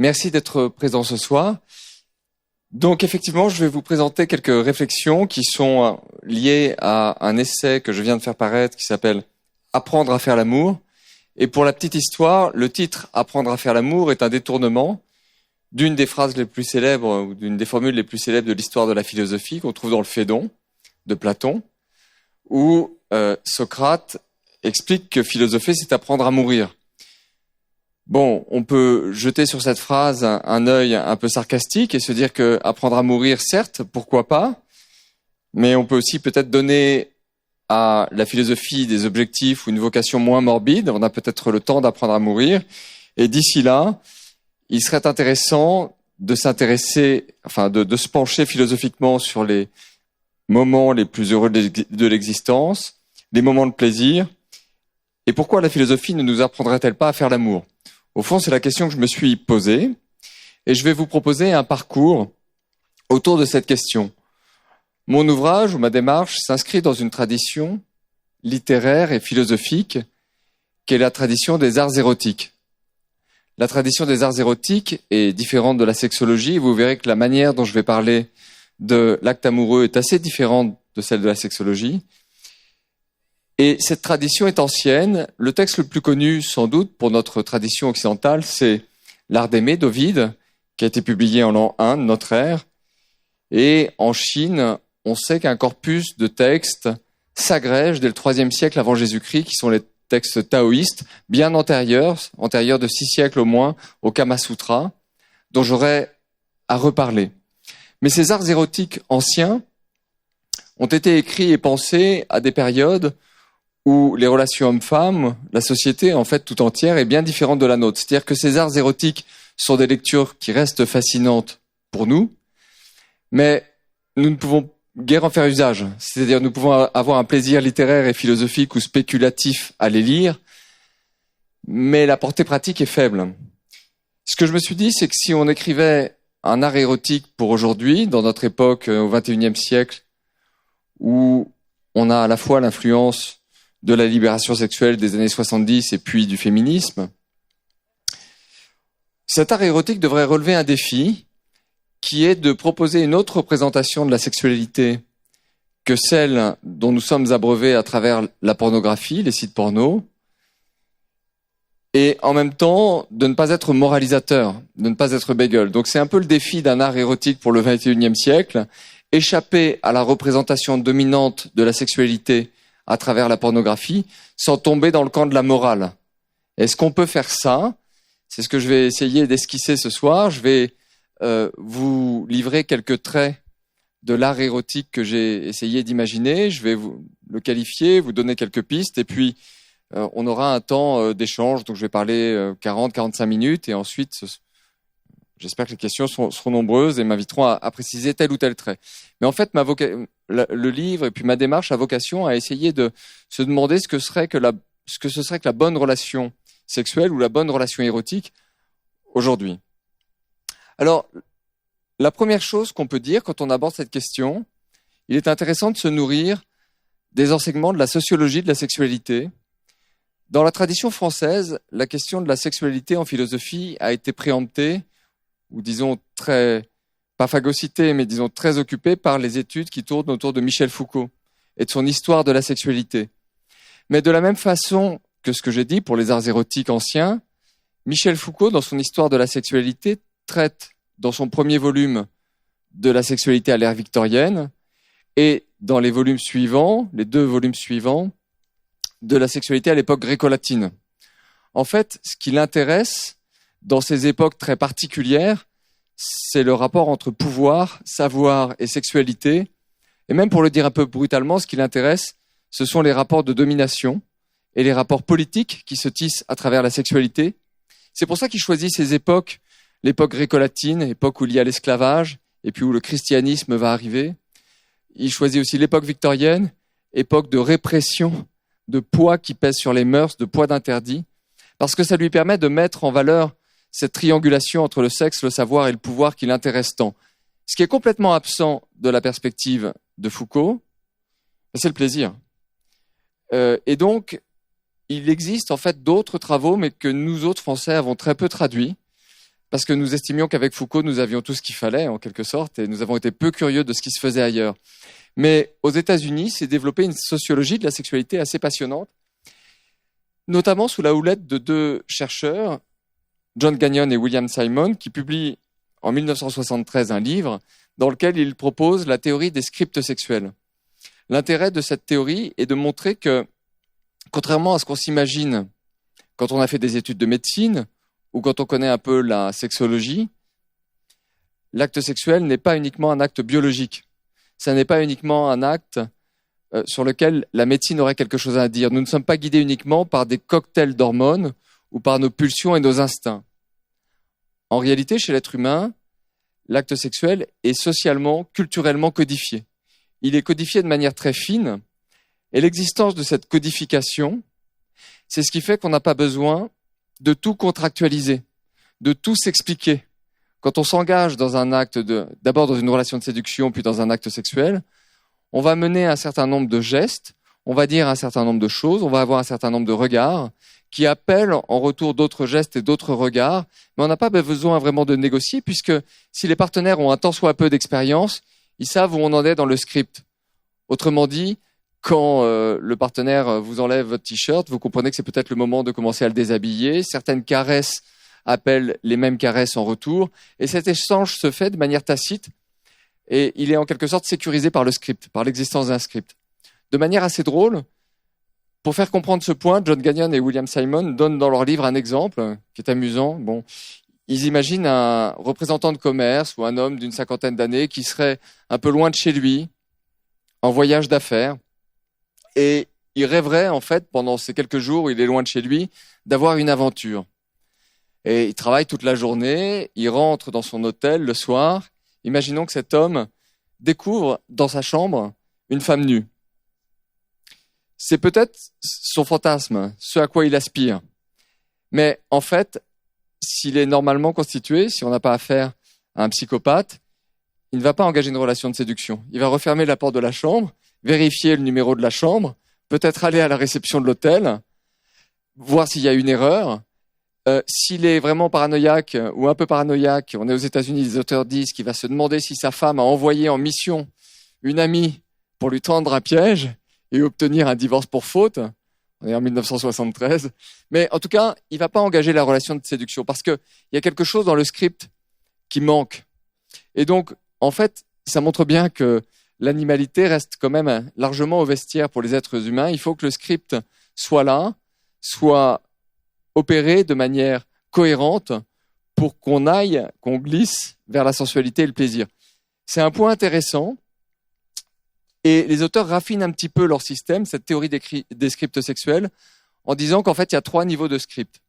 Merci d'être présent ce soir. Donc effectivement, je vais vous présenter quelques réflexions qui sont liées à un essai que je viens de faire paraître qui s'appelle « Apprendre à faire l'amour ». Et pour la petite histoire, le titre « Apprendre à faire l'amour » est un détournement d'une des phrases les plus célèbres ou d'une des formules les plus célèbres de l'histoire de la philosophie qu'on trouve dans le Phédon de Platon, où Socrate explique que philosopher, c'est apprendre à mourir. Bon, on peut jeter sur cette phrase un œil un peu sarcastique et se dire que apprendre à mourir, certes, pourquoi pas, mais on peut aussi peut-être donner à la philosophie des objectifs ou une vocation moins morbide. On a peut-être le temps d'apprendre à mourir. Et d'ici là, il serait intéressant de s'intéresser, de se pencher philosophiquement sur les moments les plus heureux de l'existence, les moments de plaisir, et pourquoi la philosophie ne nous apprendrait-elle pas à faire l'amour ? Au fond, c'est la question que je me suis posée, et je vais vous proposer un parcours autour de cette question. Mon ouvrage ou ma démarche s'inscrit dans une tradition littéraire et philosophique qui est la tradition des arts érotiques. La tradition des arts érotiques est différente de la sexologie. Vous verrez que la manière dont je vais parler de l'acte amoureux est assez différente de celle de la sexologie. Et cette tradition est ancienne. Le texte le plus connu, sans doute, pour notre tradition occidentale, c'est L'Art d'aimer d'Ovide, qui a été publié en l'an 1 de notre ère. Et en Chine, on sait qu'un corpus de textes s'agrège dès le IIIe siècle avant Jésus-Christ, qui sont les textes taoïstes, bien antérieurs de 6 siècles au moins, au Kama Sutra, dont j'aurai à reparler. Mais ces arts érotiques anciens ont été écrits et pensés à des périodes où les relations hommes-femmes, la société en fait tout entière est bien différente de la nôtre. C'est-à-dire que ces arts érotiques sont des lectures qui restent fascinantes pour nous, mais nous ne pouvons guère en faire usage. C'est-à-dire nous pouvons avoir un plaisir littéraire et philosophique ou spéculatif à les lire, mais la portée pratique est faible. Ce que je me suis dit, c'est que si on écrivait un art érotique pour aujourd'hui, dans notre époque au XXIe siècle, où on a à la fois l'influence de la libération sexuelle des années 70 et puis du féminisme, cet art érotique devrait relever un défi qui est de proposer une autre représentation de la sexualité que celle dont nous sommes abreuvés à travers la pornographie, les sites porno, et en même temps de ne pas être moralisateur, de ne pas être bégueule. Donc c'est un peu le défi d'un art érotique pour le XXIe siècle, échapper à la représentation dominante de la sexualité à travers la pornographie, sans tomber dans le camp de la morale. Est-ce qu'on peut faire ça ? C'est ce que je vais essayer d'esquisser ce soir. Je vais vous livrer quelques traits de l'art érotique que j'ai essayé d'imaginer. Je vais vous le qualifier, vous donner quelques pistes, et puis on aura un temps d'échange. Donc je vais parler 40-45 minutes, et ensuite j'espère que les questions seront nombreuses et m'inviteront à préciser tel ou tel trait. Mais en fait, le livre et puis ma démarche a vocation à essayer de se demander ce que ce serait que la bonne relation sexuelle ou la bonne relation érotique aujourd'hui. Alors, la première chose qu'on peut dire quand on aborde cette question, il est intéressant de se nourrir des enseignements de la sociologie de la sexualité. Dans la tradition française, la question de la sexualité en philosophie a été préemptée, ou disons pas phagocytée, mais disons très occupée par les études qui tournent autour de Michel Foucault et de son histoire de la sexualité. Mais de la même façon que ce que j'ai dit pour les arts érotiques anciens, Michel Foucault, dans son histoire de la sexualité, traite dans son premier volume de la sexualité à l'ère victorienne et dans les volumes suivants, les 2 volumes suivants, de la sexualité à l'époque gréco-latine. En fait, ce qui l'intéresse dans ces époques très particulières, c'est le rapport entre pouvoir, savoir et sexualité. Et même pour le dire un peu brutalement, ce qui l'intéresse, ce sont les rapports de domination et les rapports politiques qui se tissent à travers la sexualité. C'est pour ça qu'il choisit ces époques, l'époque gréco-latine, époque où il y a l'esclavage, et puis où le christianisme va arriver. Il choisit aussi l'époque victorienne, époque de répression, de poids qui pèse sur les mœurs, de poids d'interdit, parce que ça lui permet de mettre en valeur cette triangulation entre le sexe, le savoir et le pouvoir qui l'intéresse tant. Ce qui est complètement absent de la perspective de Foucault, c'est le plaisir. Et donc, il existe en fait d'autres travaux, mais que nous autres Français avons très peu traduits, parce que nous estimions qu'avec Foucault, nous avions tout ce qu'il fallait, en quelque sorte, et nous avons été peu curieux de ce qui se faisait ailleurs. Mais aux États-Unis, s'est développée une sociologie de la sexualité assez passionnante, notamment sous la houlette de deux chercheurs, John Gagnon et William Simon, qui publient en 1973 un livre dans lequel ils proposent la théorie des scripts sexuels. L'intérêt de cette théorie est de montrer que, contrairement à ce qu'on s'imagine quand on a fait des études de médecine ou quand on connaît un peu la sexologie, l'acte sexuel n'est pas uniquement un acte biologique. Ça n'est pas uniquement un acte sur lequel la médecine aurait quelque chose à dire. Nous ne sommes pas guidés uniquement par des cocktails d'hormones ou par nos pulsions et nos instincts. En réalité, chez l'être humain, l'acte sexuel est socialement, culturellement codifié. Il est codifié de manière très fine, et l'existence de cette codification, c'est ce qui fait qu'on n'a pas besoin de tout contractualiser, de tout s'expliquer. Quand on s'engage dans un acte d'abord dans une relation de séduction, puis dans un acte sexuel, on va mener un certain nombre de gestes, on va dire un certain nombre de choses, on va avoir un certain nombre de regards qui appellent en retour d'autres gestes et d'autres regards, mais on n'a pas besoin vraiment de négocier puisque si les partenaires ont un tant soit peu d'expérience, ils savent où on en est dans le script. Autrement dit, quand le partenaire vous enlève votre t-shirt, vous comprenez que c'est peut-être le moment de commencer à le déshabiller. Certaines caresses appellent les mêmes caresses en retour, et cet échange se fait de manière tacite, et il est en quelque sorte sécurisé par le script, par l'existence d'un script. De manière assez drôle, pour faire comprendre ce point, John Gagnon et William Simon donnent dans leur livre un exemple qui est amusant. Bon, ils imaginent un représentant de commerce ou un homme d'une 50aine d'années qui serait un peu loin de chez lui, en voyage d'affaires, et il rêverait en fait pendant ces quelques jours où il est loin de chez lui d'avoir une aventure. Et il travaille toute la journée, il rentre dans son hôtel le soir. Imaginons que cet homme découvre dans sa chambre une femme nue. C'est peut-être son fantasme, ce à quoi il aspire. Mais en fait, s'il est normalement constitué, si on n'a pas affaire à un psychopathe, il ne va pas engager une relation de séduction. Il va refermer la porte de la chambre, vérifier le numéro de la chambre, peut-être aller à la réception de l'hôtel, voir s'il y a une erreur. S'il est vraiment paranoïaque ou un peu paranoïaque, on est aux États-Unis, les auteurs disent qu'il va se demander si sa femme a envoyé en mission une amie pour lui tendre un piège et obtenir un divorce pour faute. On est en 1973. Mais en tout cas, il va pas engager la relation de séduction parce que il y a quelque chose dans le script qui manque. Et donc, en fait, ça montre bien que l'animalité reste quand même largement au vestiaire pour les êtres humains. Il faut que le script soit là, soit opéré de manière cohérente pour qu'on glisse vers la sensualité et le plaisir. C'est un point intéressant. Et les auteurs raffinent un petit peu leur système, cette théorie des scripts sexuels, en disant qu'en fait, il y a 3 niveaux de scripts.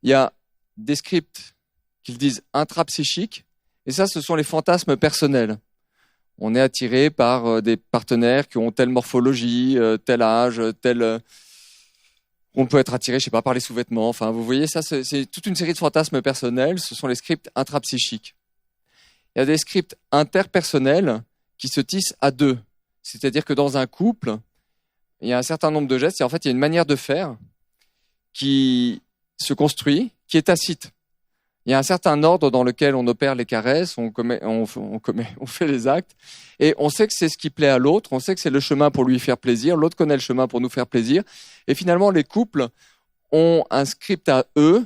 Il y a des scripts qu'ils disent intrapsychiques, et ça, ce sont les fantasmes personnels. On est attiré par des partenaires qui ont telle morphologie, tel âge, tel... On peut être attiré, je sais pas, par les sous-vêtements. Enfin, vous voyez, ça, c'est toute une série de fantasmes personnels. Ce sont les scripts intrapsychiques. Il y a des scripts interpersonnels qui se tissent à 2. C'est-à-dire que dans un couple, il y a un certain nombre de gestes, et en fait, il y a une manière de faire qui se construit, qui est tacite. Il y a un certain ordre dans lequel on opère les caresses, on fait les actes, et on sait que c'est ce qui plaît à l'autre, on sait que c'est le chemin pour lui faire plaisir, l'autre connaît le chemin pour nous faire plaisir, et finalement, les couples ont un script à eux,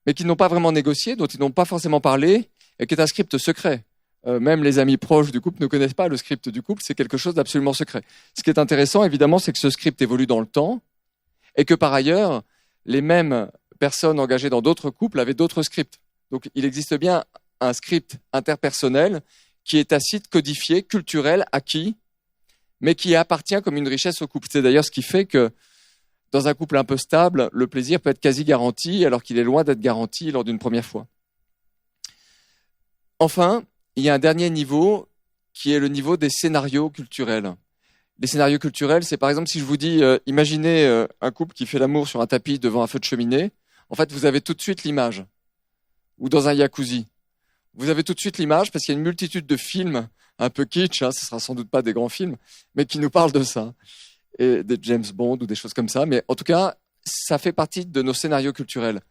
mais qu'ils n'ont pas vraiment négocié, dont ils n'ont pas forcément parlé, et qui est un script secret. Même les amis proches du couple ne connaissent pas le script du couple, c'est quelque chose d'absolument secret. Ce qui est intéressant, évidemment, c'est que ce script évolue dans le temps et que par ailleurs, les mêmes personnes engagées dans d'autres couples avaient d'autres scripts. Donc, il existe bien un script interpersonnel qui est tacite, codifié, culturel, acquis, mais qui appartient comme une richesse au couple. C'est d'ailleurs ce qui fait que dans un couple un peu stable, le plaisir peut être quasi garanti alors qu'il est loin d'être garanti lors d'une première fois. Enfin, il y a un dernier niveau qui est le niveau des scénarios culturels. Les scénarios culturels, c'est par exemple si je vous dis, imaginez un couple qui fait l'amour sur un tapis devant un feu de cheminée. En fait, vous avez tout de suite l'image. Ou dans un jacuzzi. Vous avez tout de suite l'image parce qu'il y a une multitude de films un peu kitsch, ce sera sans doute pas des grands films, mais qui nous parlent de ça. Et des James Bond ou des choses comme ça. Mais en tout cas, ça fait partie de nos scénarios culturels.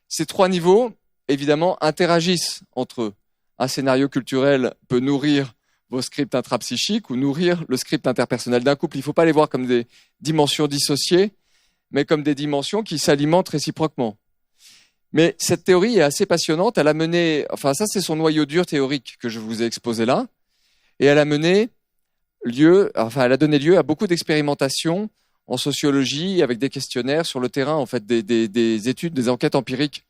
Ces 3 niveaux, évidemment, interagissent entre eux. Un scénario culturel peut nourrir vos scripts intrapsychiques ou nourrir le script interpersonnel d'un couple. Il ne faut pas les voir comme des dimensions dissociées, mais comme des dimensions qui s'alimentent réciproquement. Mais cette théorie est assez passionnante. Elle a mené, enfin ça c'est son noyau dur théorique que je vous ai exposé là, et elle a donné lieu à beaucoup d'expérimentations en sociologie avec des questionnaires sur le terrain, en fait des études, des enquêtes empiriques,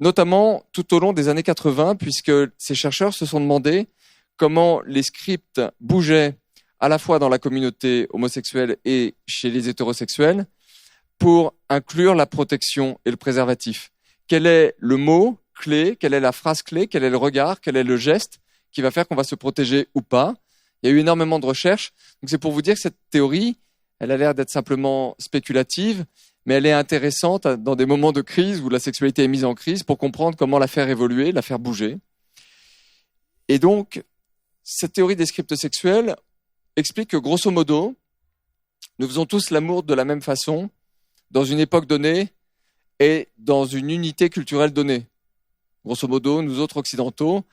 notamment tout au long des années 80, puisque ces chercheurs se sont demandé comment les scripts bougeaient à la fois dans la communauté homosexuelle et chez les hétérosexuels pour inclure la protection et le préservatif. Quel est le mot clé, quelle est la phrase clé, quel est le regard, quel est le geste qui va faire qu'on va se protéger ou pas? Il y a eu énormément de recherches. Donc c'est pour vous dire que cette théorie, elle a l'air d'être simplement spéculative, mais elle est intéressante dans des moments de crise où la sexualité est mise en crise pour comprendre comment la faire évoluer, la faire bouger. Et donc, cette théorie des scripts sexuels explique que, grosso modo, nous faisons tous l'amour de la même façon, dans une époque donnée et dans une unité culturelle donnée. Grosso modo, nous autres occidentaux,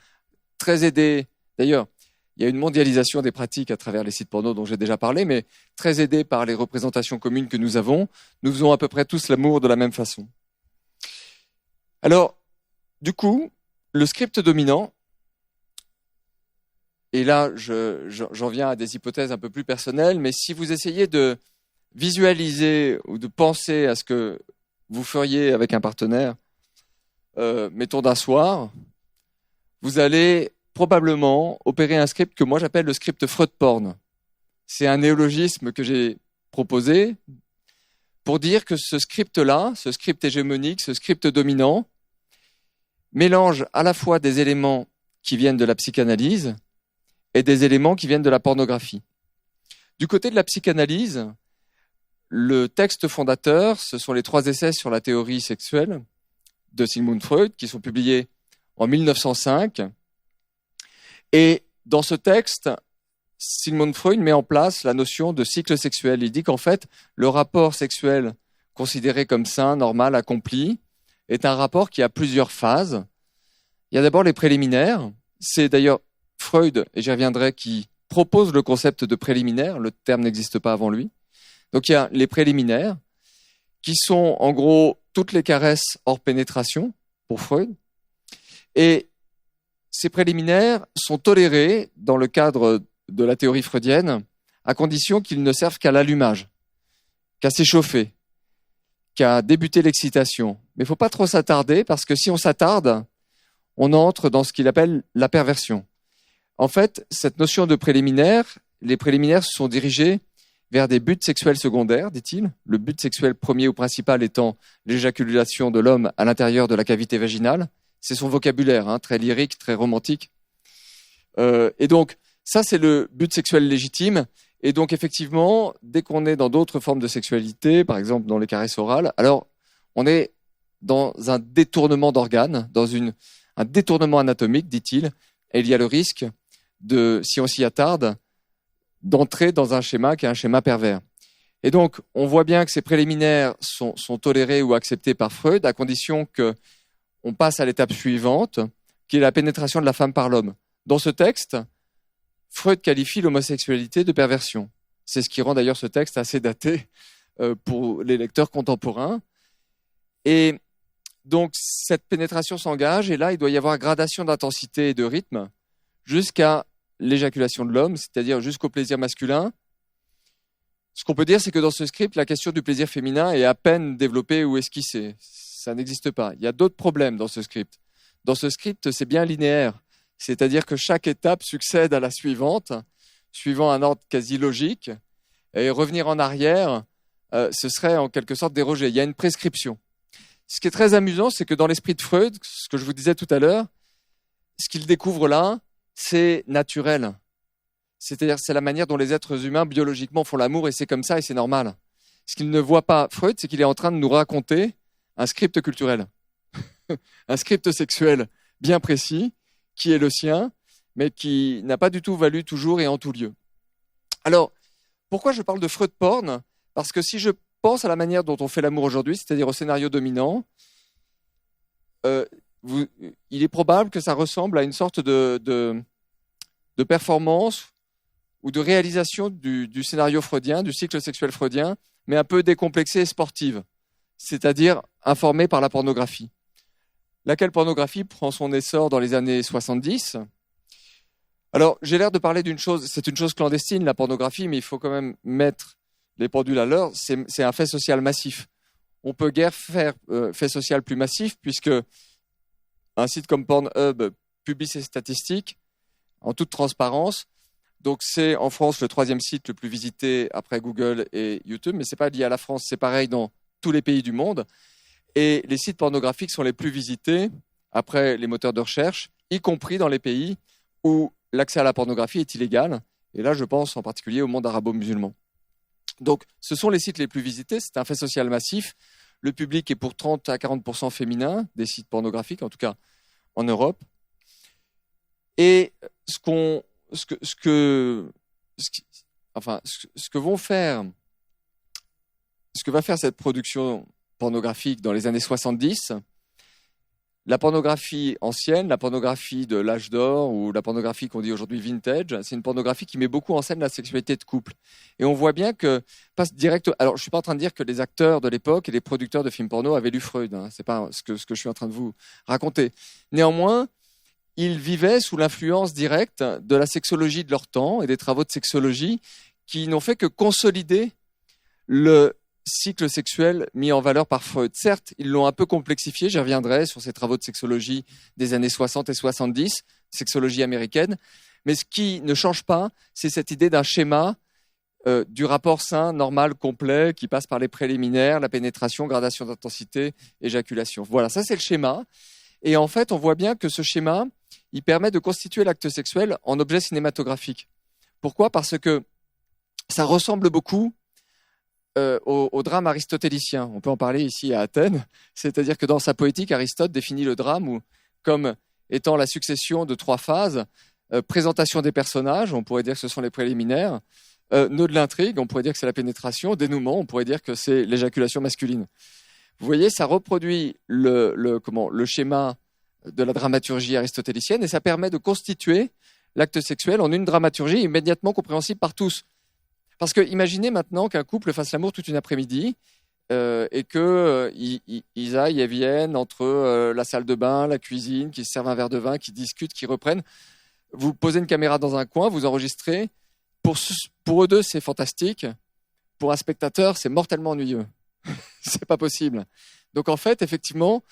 très aidés, d'ailleurs, il y a une mondialisation des pratiques à travers les sites porno dont j'ai déjà parlé, mais très aidés par les représentations communes que nous avons, nous faisons à peu près tous l'amour de la même façon. Alors, du coup, le script dominant, et là j'en viens à des hypothèses un peu plus personnelles, mais si vous essayez de visualiser ou de penser à ce que vous feriez avec un partenaire, mettons d'un soir, vous allez probablement opérer un script que moi j'appelle le script Freud porn. C'est un néologisme que j'ai proposé pour dire que ce script-là, ce script hégémonique, ce script dominant, mélange à la fois des éléments qui viennent de la psychanalyse et des éléments qui viennent de la pornographie. Du côté de la psychanalyse, le texte fondateur, ce sont les 3 essais sur la théorie sexuelle de Sigmund Freud qui sont publiés en 1905. Et dans ce texte, Sigmund Freud met en place la notion de cycle sexuel. Il dit qu'en fait, le rapport sexuel considéré comme sain, normal, accompli, est un rapport qui a plusieurs phases. Il y a d'abord les préliminaires. C'est d'ailleurs Freud, et j'y reviendrai, qui propose le concept de préliminaire. Le terme n'existe pas avant lui. Donc il y a les préliminaires, qui sont en gros toutes les caresses hors pénétration, pour Freud. Et ces préliminaires sont tolérés dans le cadre de la théorie freudienne, à condition qu'ils ne servent qu'à l'allumage, qu'à s'échauffer, qu'à débuter l'excitation. Mais il ne faut pas trop s'attarder, parce que si on s'attarde, on entre dans ce qu'il appelle la perversion. En fait, cette notion de préliminaire, les préliminaires se sont dirigés vers des buts sexuels secondaires, dit-il, le but sexuel premier ou principal étant l'éjaculation de l'homme à l'intérieur de la cavité vaginale. C'est son vocabulaire, très lyrique, très romantique. Et donc, ça, c'est le but sexuel légitime. Et donc, effectivement, dès qu'on est dans d'autres formes de sexualité, par exemple dans les caresses orales, alors on est dans un détournement d'organes, dans un détournement anatomique, dit-il, et il y a le risque de, si on s'y attarde, d'entrer dans un schéma qui est un schéma pervers. Et donc, on voit bien que ces préliminaires sont tolérés ou acceptés par Freud, à condition qu'on passe à l'étape suivante, qui est la pénétration de la femme par l'homme. Dans ce texte, Freud qualifie l'homosexualité de perversion. C'est ce qui rend d'ailleurs ce texte assez daté pour les lecteurs contemporains. Et donc, cette pénétration s'engage, et là, il doit y avoir gradation d'intensité et de rythme jusqu'à l'éjaculation de l'homme, c'est-à-dire jusqu'au plaisir masculin. Ce qu'on peut dire, c'est que dans ce script, la question du plaisir féminin est à peine développée ou esquissée. Ça n'existe pas. Il y a d'autres problèmes dans ce script. Dans ce script, c'est bien linéaire. C'est-à-dire que chaque étape succède à la suivante, suivant un ordre quasi logique. Et revenir en arrière, ce serait en quelque sorte déroger. Il y a une prescription. Ce qui est très amusant, c'est que dans l'esprit de Freud, ce que je vous disais tout à l'heure, ce qu'il découvre là, c'est naturel. C'est-à-dire, c'est la manière dont les êtres humains biologiquement font l'amour, et c'est comme ça et c'est normal. Ce qu'il ne voit pas, Freud, c'est qu'il est en train de nous raconter un script culturel, un script sexuel bien précis, qui est le sien, mais qui n'a pas du tout valu toujours et en tout lieu. Alors, pourquoi je parle de Freud porn ? Parce que si je pense à la manière dont on fait l'amour aujourd'hui, c'est-à-dire au scénario dominant, il est probable que ça ressemble à une sorte de performance ou de réalisation du scénario freudien, du cycle sexuel freudien, mais un peu décomplexée et sportive, c'est-à-dire informée par la pornographie. Laquelle pornographie prend son essor dans les années 70. Alors, j'ai l'air de parler d'une chose, c'est une chose clandestine, la pornographie, mais il faut quand même mettre les pendules à l'heure, c'est un fait social massif. On peut guère faire fait social plus massif, puisque un site comme Pornhub publie ses statistiques en toute transparence. Donc c'est en France le 3e site le plus visité après Google et YouTube, mais c'est pas lié à la France, c'est pareil dans tous les pays du monde. Et les sites pornographiques sont les plus visités après les moteurs de recherche, y compris dans les pays où l'accès à la pornographie est illégal. Et là, je pense en particulier au monde arabo-musulman. Donc, ce sont les sites les plus visités, c'est un fait social massif. Le public est pour 30 à 40% féminin des sites pornographiques, en tout cas en Europe. Et ce que va faire cette production pornographique dans les années 70, la pornographie ancienne, la pornographie de l'âge d'or ou la pornographie qu'on dit aujourd'hui vintage, c'est une pornographie qui met beaucoup en scène la sexualité de couple. Et on voit bien que passe direct. Alors, je suis pas en train de dire que les acteurs de l'époque et les producteurs de films porno avaient lu Freud. Hein, c'est pas ce que je suis en train de vous raconter. Néanmoins, ils vivaient sous l'influence directe de la sexologie de leur temps et des travaux de sexologie qui n'ont fait que consolider le cycle sexuel mis en valeur par Freud. Certes, ils l'ont un peu complexifié, j'y reviendrai sur ces travaux de sexologie des années 60 et 70, sexologie américaine, mais ce qui ne change pas, c'est cette idée d'un schéma du rapport sain, normal, complet, qui passe par les préliminaires, la pénétration, gradation d'intensité, éjaculation. Voilà, ça c'est le schéma. Et en fait, on voit bien que ce schéma, il permet de constituer l'acte sexuel en objet cinématographique. Pourquoi ? Parce que ça ressemble beaucoup au drame aristotélicien. On peut en parler ici à Athènes. C'est-à-dire que dans sa poétique, Aristote définit le drame comme étant la succession de 3 phases. Présentation des personnages, on pourrait dire que ce sont les préliminaires. Nœud de l'intrigue, on pourrait dire que c'est la pénétration. Dénouement, on pourrait dire que c'est l'éjaculation masculine. Vous voyez, ça reproduit le schéma de la dramaturgie aristotélicienne et ça permet de constituer l'acte sexuel en une dramaturgie immédiatement compréhensible par tous. Parce que imaginez maintenant qu'un couple fasse l'amour toute une après-midi et qu'ils aillent et viennent entre la salle de bain, la cuisine, qu'ils se servent un verre de vin, qu'ils discutent, qu'ils reprennent. Vous posez une caméra dans un coin, vous enregistrez. Pour eux deux, c'est fantastique. Pour un spectateur, c'est mortellement ennuyeux. C'est pas possible. Donc en fait, effectivement,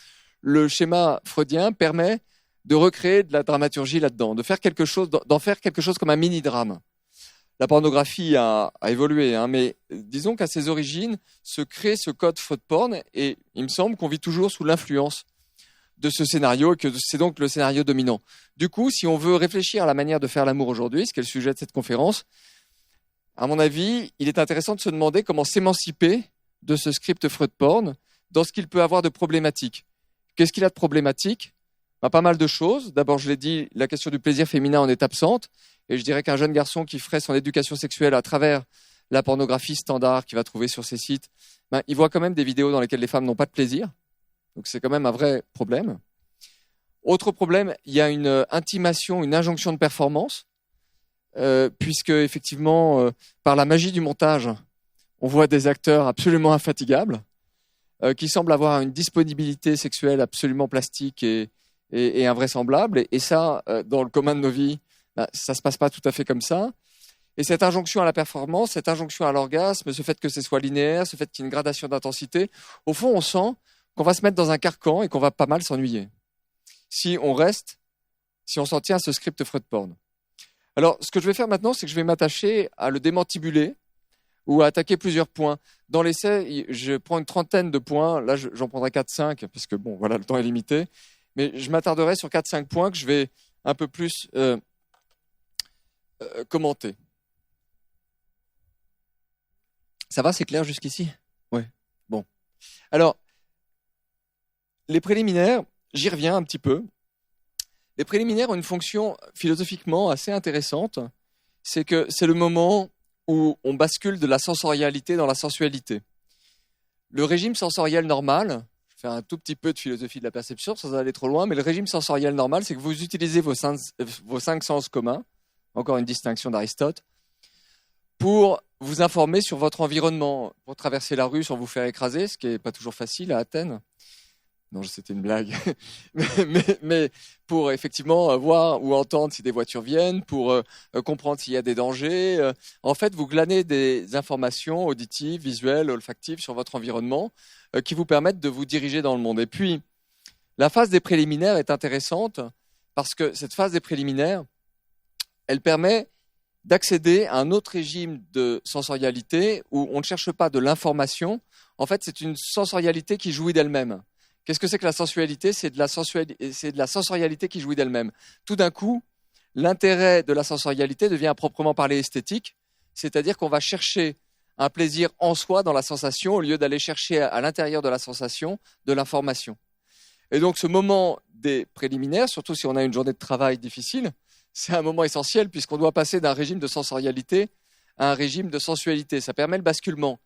le schéma freudien permet de recréer de la dramaturgie là-dedans, d'en faire quelque chose comme un mini-drame. La pornographie a évolué, hein, mais disons qu'à ses origines se crée ce code Freud-porn et il me semble qu'on vit toujours sous l'influence de ce scénario et que c'est donc le scénario dominant. Du coup, si on veut réfléchir à la manière de faire l'amour aujourd'hui, ce qui est le sujet de cette conférence, à mon avis, il est intéressant de se demander comment s'émanciper de ce script Freud-porn dans ce qu'il peut avoir de problématique. Qu'est-ce qu'il a de problématique ? Pas mal de choses. D'abord, je l'ai dit, la question du plaisir féminin en est absente. Et je dirais qu'un jeune garçon qui ferait son éducation sexuelle à travers la pornographie standard qu'il va trouver sur ces sites, il voit quand même des vidéos dans lesquelles les femmes n'ont pas de plaisir. Donc c'est quand même un vrai problème. Autre problème, il y a une intimation, une injonction de performance, puisque effectivement, par la magie du montage, on voit des acteurs absolument infatigables, qui semblent avoir une disponibilité sexuelle absolument plastique et invraisemblable. Et ça, dans le commun de nos vies, ça se passe pas tout à fait comme ça. Et cette injonction à la performance, cette injonction à l'orgasme, ce fait que ce soit linéaire, ce fait qu'il y ait une gradation d'intensité, au fond, on sent qu'on va se mettre dans un carcan et qu'on va pas mal s'ennuyer. Si on s'en tient à ce script Freud-porn. Alors, ce que je vais faire maintenant, c'est que je vais m'attacher à le démantibuler ou à attaquer plusieurs points. Dans l'essai, je prends une trentaine de points. Là, j'en prendrai 4-5, parce que bon, voilà, le temps est limité. Mais je m'attarderai sur 4-5 points que je vais un peu plus commenter. Ça va, c'est clair jusqu'ici ? Oui. Bon. Alors, les préliminaires, j'y reviens un petit peu. Les préliminaires ont une fonction philosophiquement assez intéressante. C'est que c'est le moment où on bascule de la sensorialité dans la sensualité. Le régime sensoriel normal, je faire un tout petit peu de philosophie de la perception sans aller trop loin, mais le régime sensoriel normal, c'est que vous utilisez vos cinq sens communs, encore une distinction d'Aristote, pour vous informer sur votre environnement, pour traverser la rue sans vous faire écraser, ce qui n'est pas toujours facile à Athènes. Non, c'était une blague. mais pour effectivement voir ou entendre si des voitures viennent, pour comprendre s'il y a des dangers. En fait, vous glanez des informations auditives, visuelles, olfactives sur votre environnement qui vous permettent de vous diriger dans le monde. Et puis, la phase des préliminaires est intéressante parce que cette phase des préliminaires, elle permet d'accéder à un autre régime de sensorialité où on ne cherche pas de l'information. En fait, c'est une sensorialité qui jouit d'elle-même. Qu'est-ce que c'est que la sensualité ? C'est de la sensorialité qui jouit d'elle-même. Tout d'un coup, l'intérêt de la sensorialité devient à proprement parler esthétique, c'est-à-dire qu'on va chercher un plaisir en soi dans la sensation au lieu d'aller chercher à l'intérieur de la sensation de l'information. Et donc ce moment des préliminaires, surtout si on a une journée de travail difficile, c'est un moment essentiel puisqu'on doit passer d'un régime de sensorialité à un régime de sensualité. Ça permet le basculement.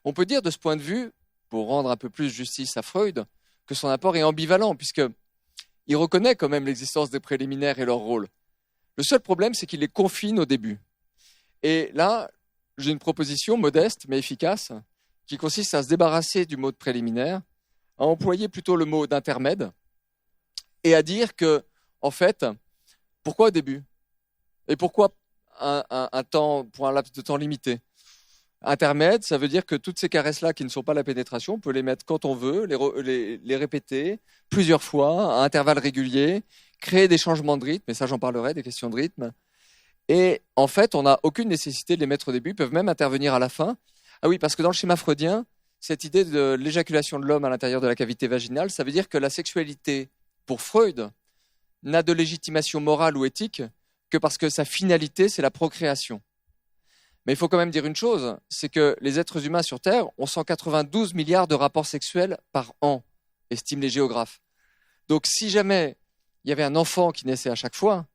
On peut dire de ce point de vue, pour rendre un peu plus justice à Freud, que son apport est ambivalent, puisqu'il reconnaît quand même l'existence des préliminaires et leur rôle. Le seul problème, c'est qu'il les confine au début. Et là, j'ai une proposition modeste, mais efficace, qui consiste à se débarrasser du mot de préliminaire, à employer plutôt le mot d'intermède, et à dire que, en fait, pourquoi au début ? Et pourquoi un temps, pour un laps de temps limité ? Intermède, ça veut dire que toutes ces caresses-là qui ne sont pas la pénétration, on peut les mettre quand on veut, les répéter plusieurs fois, à intervalles réguliers, créer des changements de rythme, et ça j'en parlerai, des questions de rythme. Et en fait, on n'a aucune nécessité de les mettre au début, ils peuvent même intervenir à la fin. Ah oui, parce que dans le schéma freudien, cette idée de l'éjaculation de l'homme à l'intérieur de la cavité vaginale, ça veut dire que la sexualité, pour Freud, n'a de légitimation morale ou éthique que parce que sa finalité, c'est la procréation. Mais il faut quand même dire une chose, c'est que les êtres humains sur Terre ont 192 milliards de rapports sexuels par an, estiment les géographes. Donc si jamais il y avait un enfant qui naissait à chaque fois,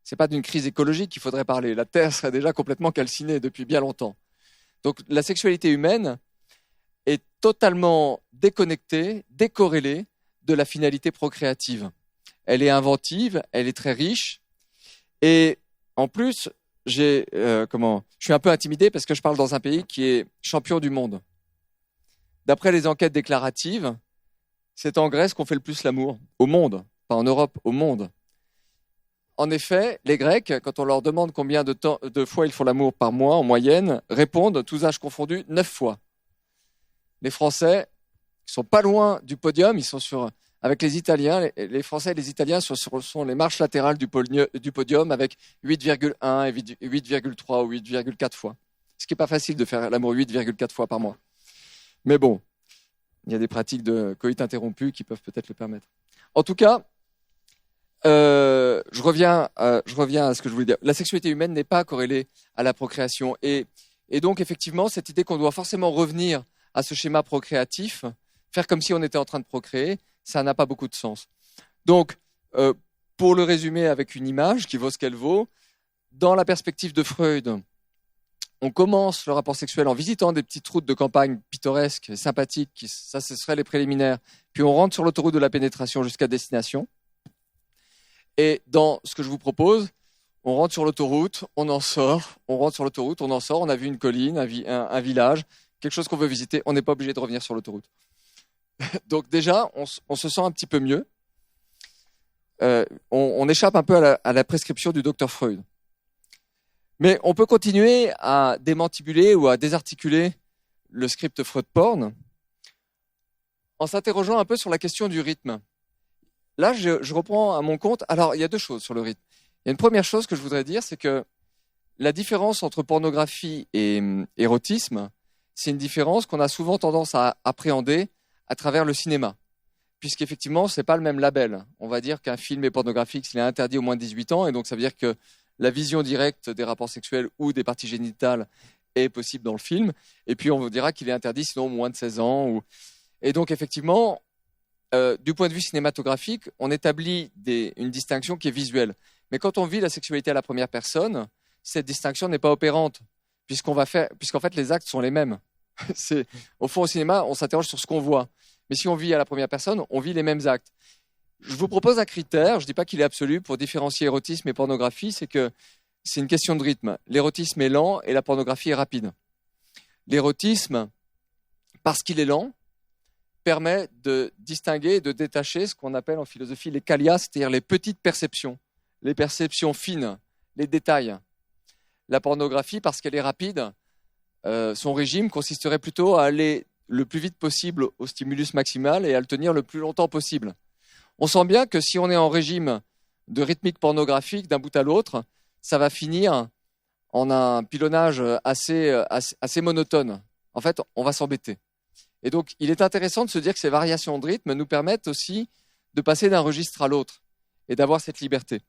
c'est pas d'une crise écologique qu'il faudrait parler. La Terre serait déjà complètement calcinée depuis bien longtemps. Donc la sexualité humaine est totalement déconnectée, décorrélée de la finalité procréative. Elle est inventive, elle est très riche, et en plus, je suis un peu intimidé parce que je parle dans un pays qui est champion du monde. D'après les enquêtes déclaratives, c'est en Grèce qu'on fait le plus l'amour, au monde, pas en Europe, au monde. En effet, les Grecs, quand on leur demande combien de fois ils font l'amour par mois en moyenne, répondent, tous âges confondus, 9 fois. Les Français sont pas loin du podium, ils sont avec les Italiens, les Français et les Italiens sont les marches latérales du podium avec 8,1 et 8,3 ou 8,4 fois. Ce qui n'est pas facile de faire l'amour 8,4 fois par mois. Mais bon, il y a des pratiques de coït interrompu qui peuvent peut-être le permettre. En tout cas, je reviens à ce que je voulais dire. La sexualité humaine n'est pas corrélée à la procréation. Et donc, effectivement, cette idée qu'on doit forcément revenir à ce schéma procréatif, faire comme si on était en train de procréer, ça n'a pas beaucoup de sens. Donc, pour le résumer avec une image qui vaut ce qu'elle vaut, dans la perspective de Freud, on commence le rapport sexuel en visitant des petites routes de campagne pittoresques et sympathiques, ça ce serait les préliminaires, puis on rentre sur l'autoroute de la pénétration jusqu'à destination. Et dans ce que je vous propose, on rentre sur l'autoroute, on en sort, on rentre sur l'autoroute, on en sort, on a vu une colline, un village, quelque chose qu'on veut visiter, on n'est pas obligé de revenir sur l'autoroute. Donc déjà, on se sent un petit peu mieux. On échappe un peu à la prescription du docteur Freud. Mais on peut continuer à démantibuler ou à désarticuler le script Freud-porn en s'interrogeant un peu sur la question du rythme. Là, je reprends à mon compte. Alors, il y a deux choses sur le rythme. Il y a une première chose que je voudrais dire, c'est que la différence entre pornographie et érotisme, c'est une différence qu'on a souvent tendance à appréhender à travers le cinéma. Puisqu'effectivement, c'est pas le même label. On va dire qu'un film est pornographique s'il est interdit au moins de 18 ans, et donc ça veut dire que la vision directe des rapports sexuels ou des parties génitales est possible dans le film, et puis on vous dira qu'il est interdit sinon au moins de 16 ans. Et donc effectivement, du point de vue cinématographique, on établit une distinction qui est visuelle. Mais quand on vit la sexualité à la première personne, cette distinction n'est pas opérante, puisqu'en fait les actes sont les mêmes. Au fond, au cinéma, on s'interroge sur ce qu'on voit. Mais si on vit à la première personne, on vit les mêmes actes. Je vous propose un critère, je ne dis pas qu'il est absolu, pour différencier érotisme et pornographie, c'est que c'est une question de rythme. L'érotisme est lent et la pornographie est rapide. L'érotisme, parce qu'il est lent, permet de distinguer et de détacher ce qu'on appelle en philosophie les kalias, c'est-à-dire les petites perceptions, les perceptions fines, les détails. La pornographie, parce qu'elle est rapide, son régime consisterait plutôt à aller le plus vite possible au stimulus maximal et à le tenir le plus longtemps possible. On sent bien que si on est en régime de rythmique pornographique d'un bout à l'autre, ça va finir en un pilonnage assez monotone. En fait, on va s'embêter. Et donc, il est intéressant de se dire que ces variations de rythme nous permettent aussi de passer d'un registre à l'autre et d'avoir cette liberté.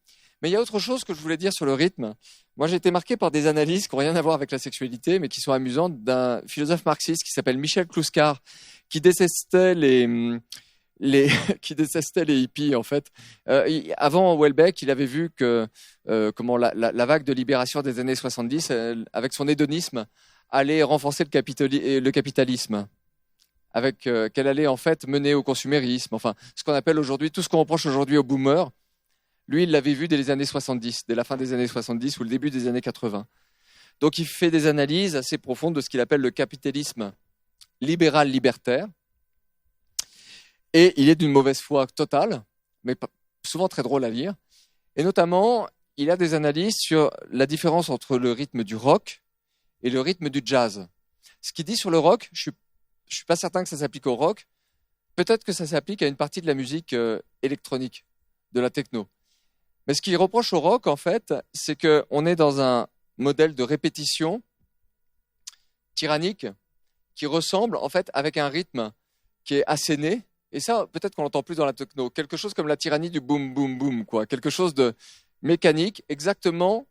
Mais il y a autre chose que je voulais dire sur le rythme. Moi, j'ai été marqué par des analyses qui n'ont rien à voir avec la sexualité, mais qui sont amusantes, d'un philosophe marxiste qui s'appelle Michel Kluskar, qui détestait qui détestait les hippies, en fait. Avant Houellebecq, il avait vu que comment la vague de libération des années 70, avec son hédonisme, allait renforcer le capitalisme, avec qu'elle allait en fait mener au consumérisme, enfin, ce qu'on appelle aujourd'hui, tout ce qu'on reproche aujourd'hui aux boomers. Lui, il l'avait vu dès les années 70, dès la fin des années 70 ou le début des années 80. Donc, il fait des analyses assez profondes de ce qu'il appelle le capitalisme libéral-libertaire. Et il est d'une mauvaise foi totale, mais souvent très drôle à lire. Et notamment, il a des analyses sur la différence entre le rythme du rock et le rythme du jazz. Ce qu'il dit sur le rock, je suis pas certain que ça s'applique au rock. Peut-être que ça s'applique à une partie de la musique électronique, de la techno. Mais ce qu'il reproche au rock, en fait, c'est qu'on est dans un modèle de répétition tyrannique qui ressemble, en fait, avec un rythme qui est asséné. Et ça, peut-être qu'on l'entend plus dans la techno. Quelque chose comme la tyrannie du boom, boom, boom, quoi. Quelque chose de mécanique, exactement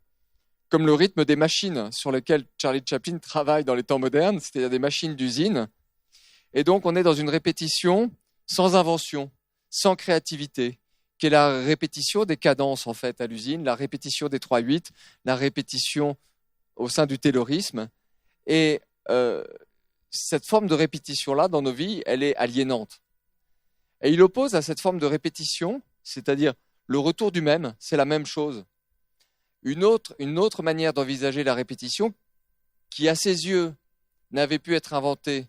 comme le rythme des machines sur lesquelles Charlie Chaplin travaille dans les temps modernes, c'est-à-dire des machines d'usine. Et donc, on est dans une répétition sans invention, sans créativité, qui est la répétition des cadences, en fait, à l'usine, la répétition des 3/8, la répétition au sein du taylorisme. Et cette forme de répétition-là, dans nos vies, elle est aliénante. Et il oppose à cette forme de répétition, c'est-à-dire le retour du même, c'est la même chose. Une autre manière d'envisager la répétition, qui, à ses yeux, n'avait pu être inventée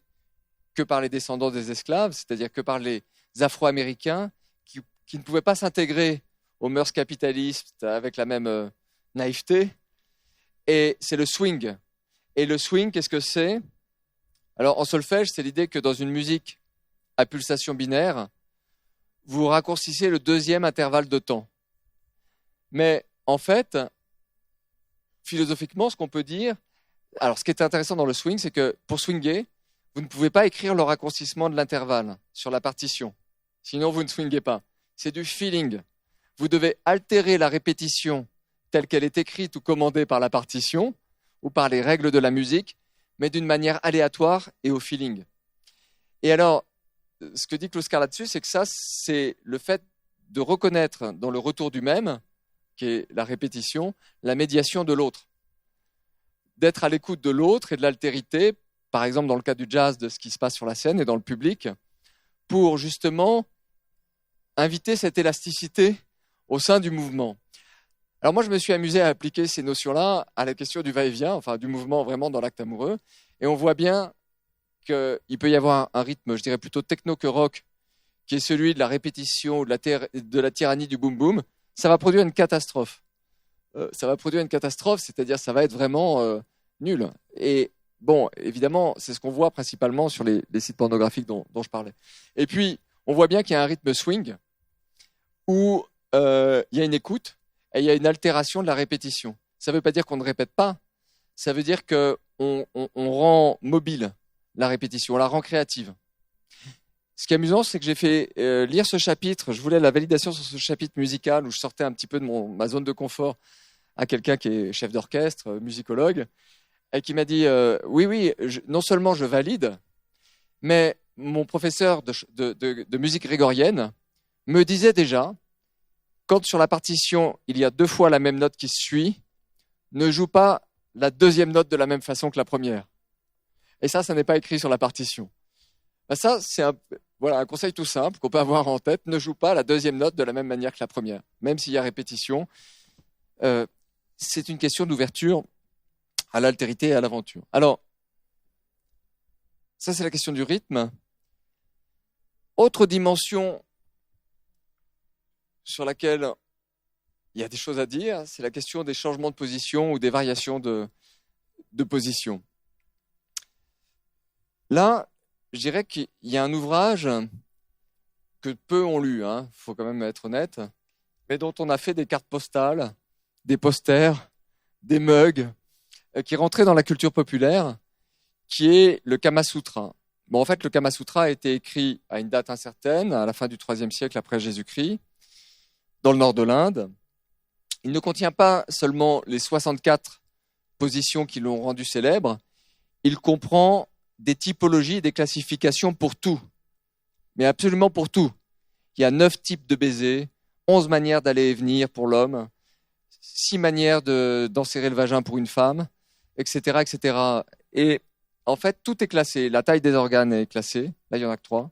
que par les descendants des esclaves, c'est-à-dire que par les Afro-Américains, qui ne pouvaient pas s'intégrer aux mœurs capitalistes avec la même naïveté. Et c'est le swing. Et le swing, qu'est-ce que c'est? Alors, en solfège, c'est l'idée que dans une musique à pulsation binaire, vous raccourcissez le deuxième intervalle de temps. Mais en fait, philosophiquement, ce qu'on peut dire, alors ce qui est intéressant dans le swing, c'est que pour swinger, vous ne pouvez pas écrire le raccourcissement de l'intervalle sur la partition. Sinon, vous ne swingez pas. C'est du feeling. Vous devez altérer la répétition telle qu'elle est écrite ou commandée par la partition ou par les règles de la musique, mais d'une manière aléatoire et au feeling. Et alors, ce que dit Kluskar là-dessus, c'est que ça, c'est le fait de reconnaître dans le retour du même, qui est la répétition, la médiation de l'autre. D'être à l'écoute de l'autre et de l'altérité, par exemple dans le cas du jazz, de ce qui se passe sur la scène et dans le public, pour justement inviter cette élasticité au sein du mouvement. Alors moi, je me suis amusé à appliquer ces notions-là à la question du va-et-vient, enfin du mouvement vraiment dans l'acte amoureux, et on voit bien qu'il peut y avoir un rythme, je dirais plutôt techno que rock, qui est celui de la répétition ou de la tyrannie du boom-boom. Ça va produire une catastrophe. C'est-à-dire ça va être vraiment nul. Et bon, évidemment, c'est ce qu'on voit principalement sur les sites pornographiques dont je parlais. Et puis, on voit bien qu'il y a un rythme swing où il y a une écoute et il y a une altération de la répétition. Ça ne veut pas dire qu'on ne répète pas, ça veut dire qu'on rend mobile la répétition, on la rend créative. Ce qui est amusant, c'est que j'ai fait lire ce chapitre, je voulais la validation sur ce chapitre musical où je sortais un petit peu de ma zone de confort à quelqu'un qui est chef d'orchestre, musicologue, et qui m'a dit oui, non seulement je valide, mais mon professeur de musique grégorienne me disait déjà, quand sur la partition il y a 2 fois la même note qui se suit, ne joue pas la deuxième note de la même façon que la première. Et ça n'est pas écrit sur la partition. Ben ça, voilà un conseil tout simple qu'on peut avoir en tête, ne joue pas la deuxième note de la même manière que la première. Même s'il y a répétition, c'est une question d'ouverture à l'altérité et à l'aventure. Alors, ça c'est la question du rythme. Autre dimension sur laquelle il y a des choses à dire, c'est la question des changements de position ou des variations de position. Là, je dirais qu'il y a un ouvrage que peu ont lu, faut quand même être honnête, mais dont on a fait des cartes postales, des posters, des mugs, qui rentraient dans la culture populaire, qui est le Kama Sutra. Bon, en fait, le Kama Sutra a été écrit à une date incertaine, à la fin du IIIe siècle après Jésus-Christ, dans le nord de l'Inde. Il ne contient pas seulement les 64 positions qui l'ont rendu célèbre, il comprend des typologies et des classifications pour tout, mais absolument pour tout. Il y a 9 types de baisers, 11 manières d'aller et venir pour l'homme, 6 manières d'enserrer le vagin pour une femme, etc., etc. Et en fait, tout est classé. La taille des organes est classée. Là, il y en a que 3.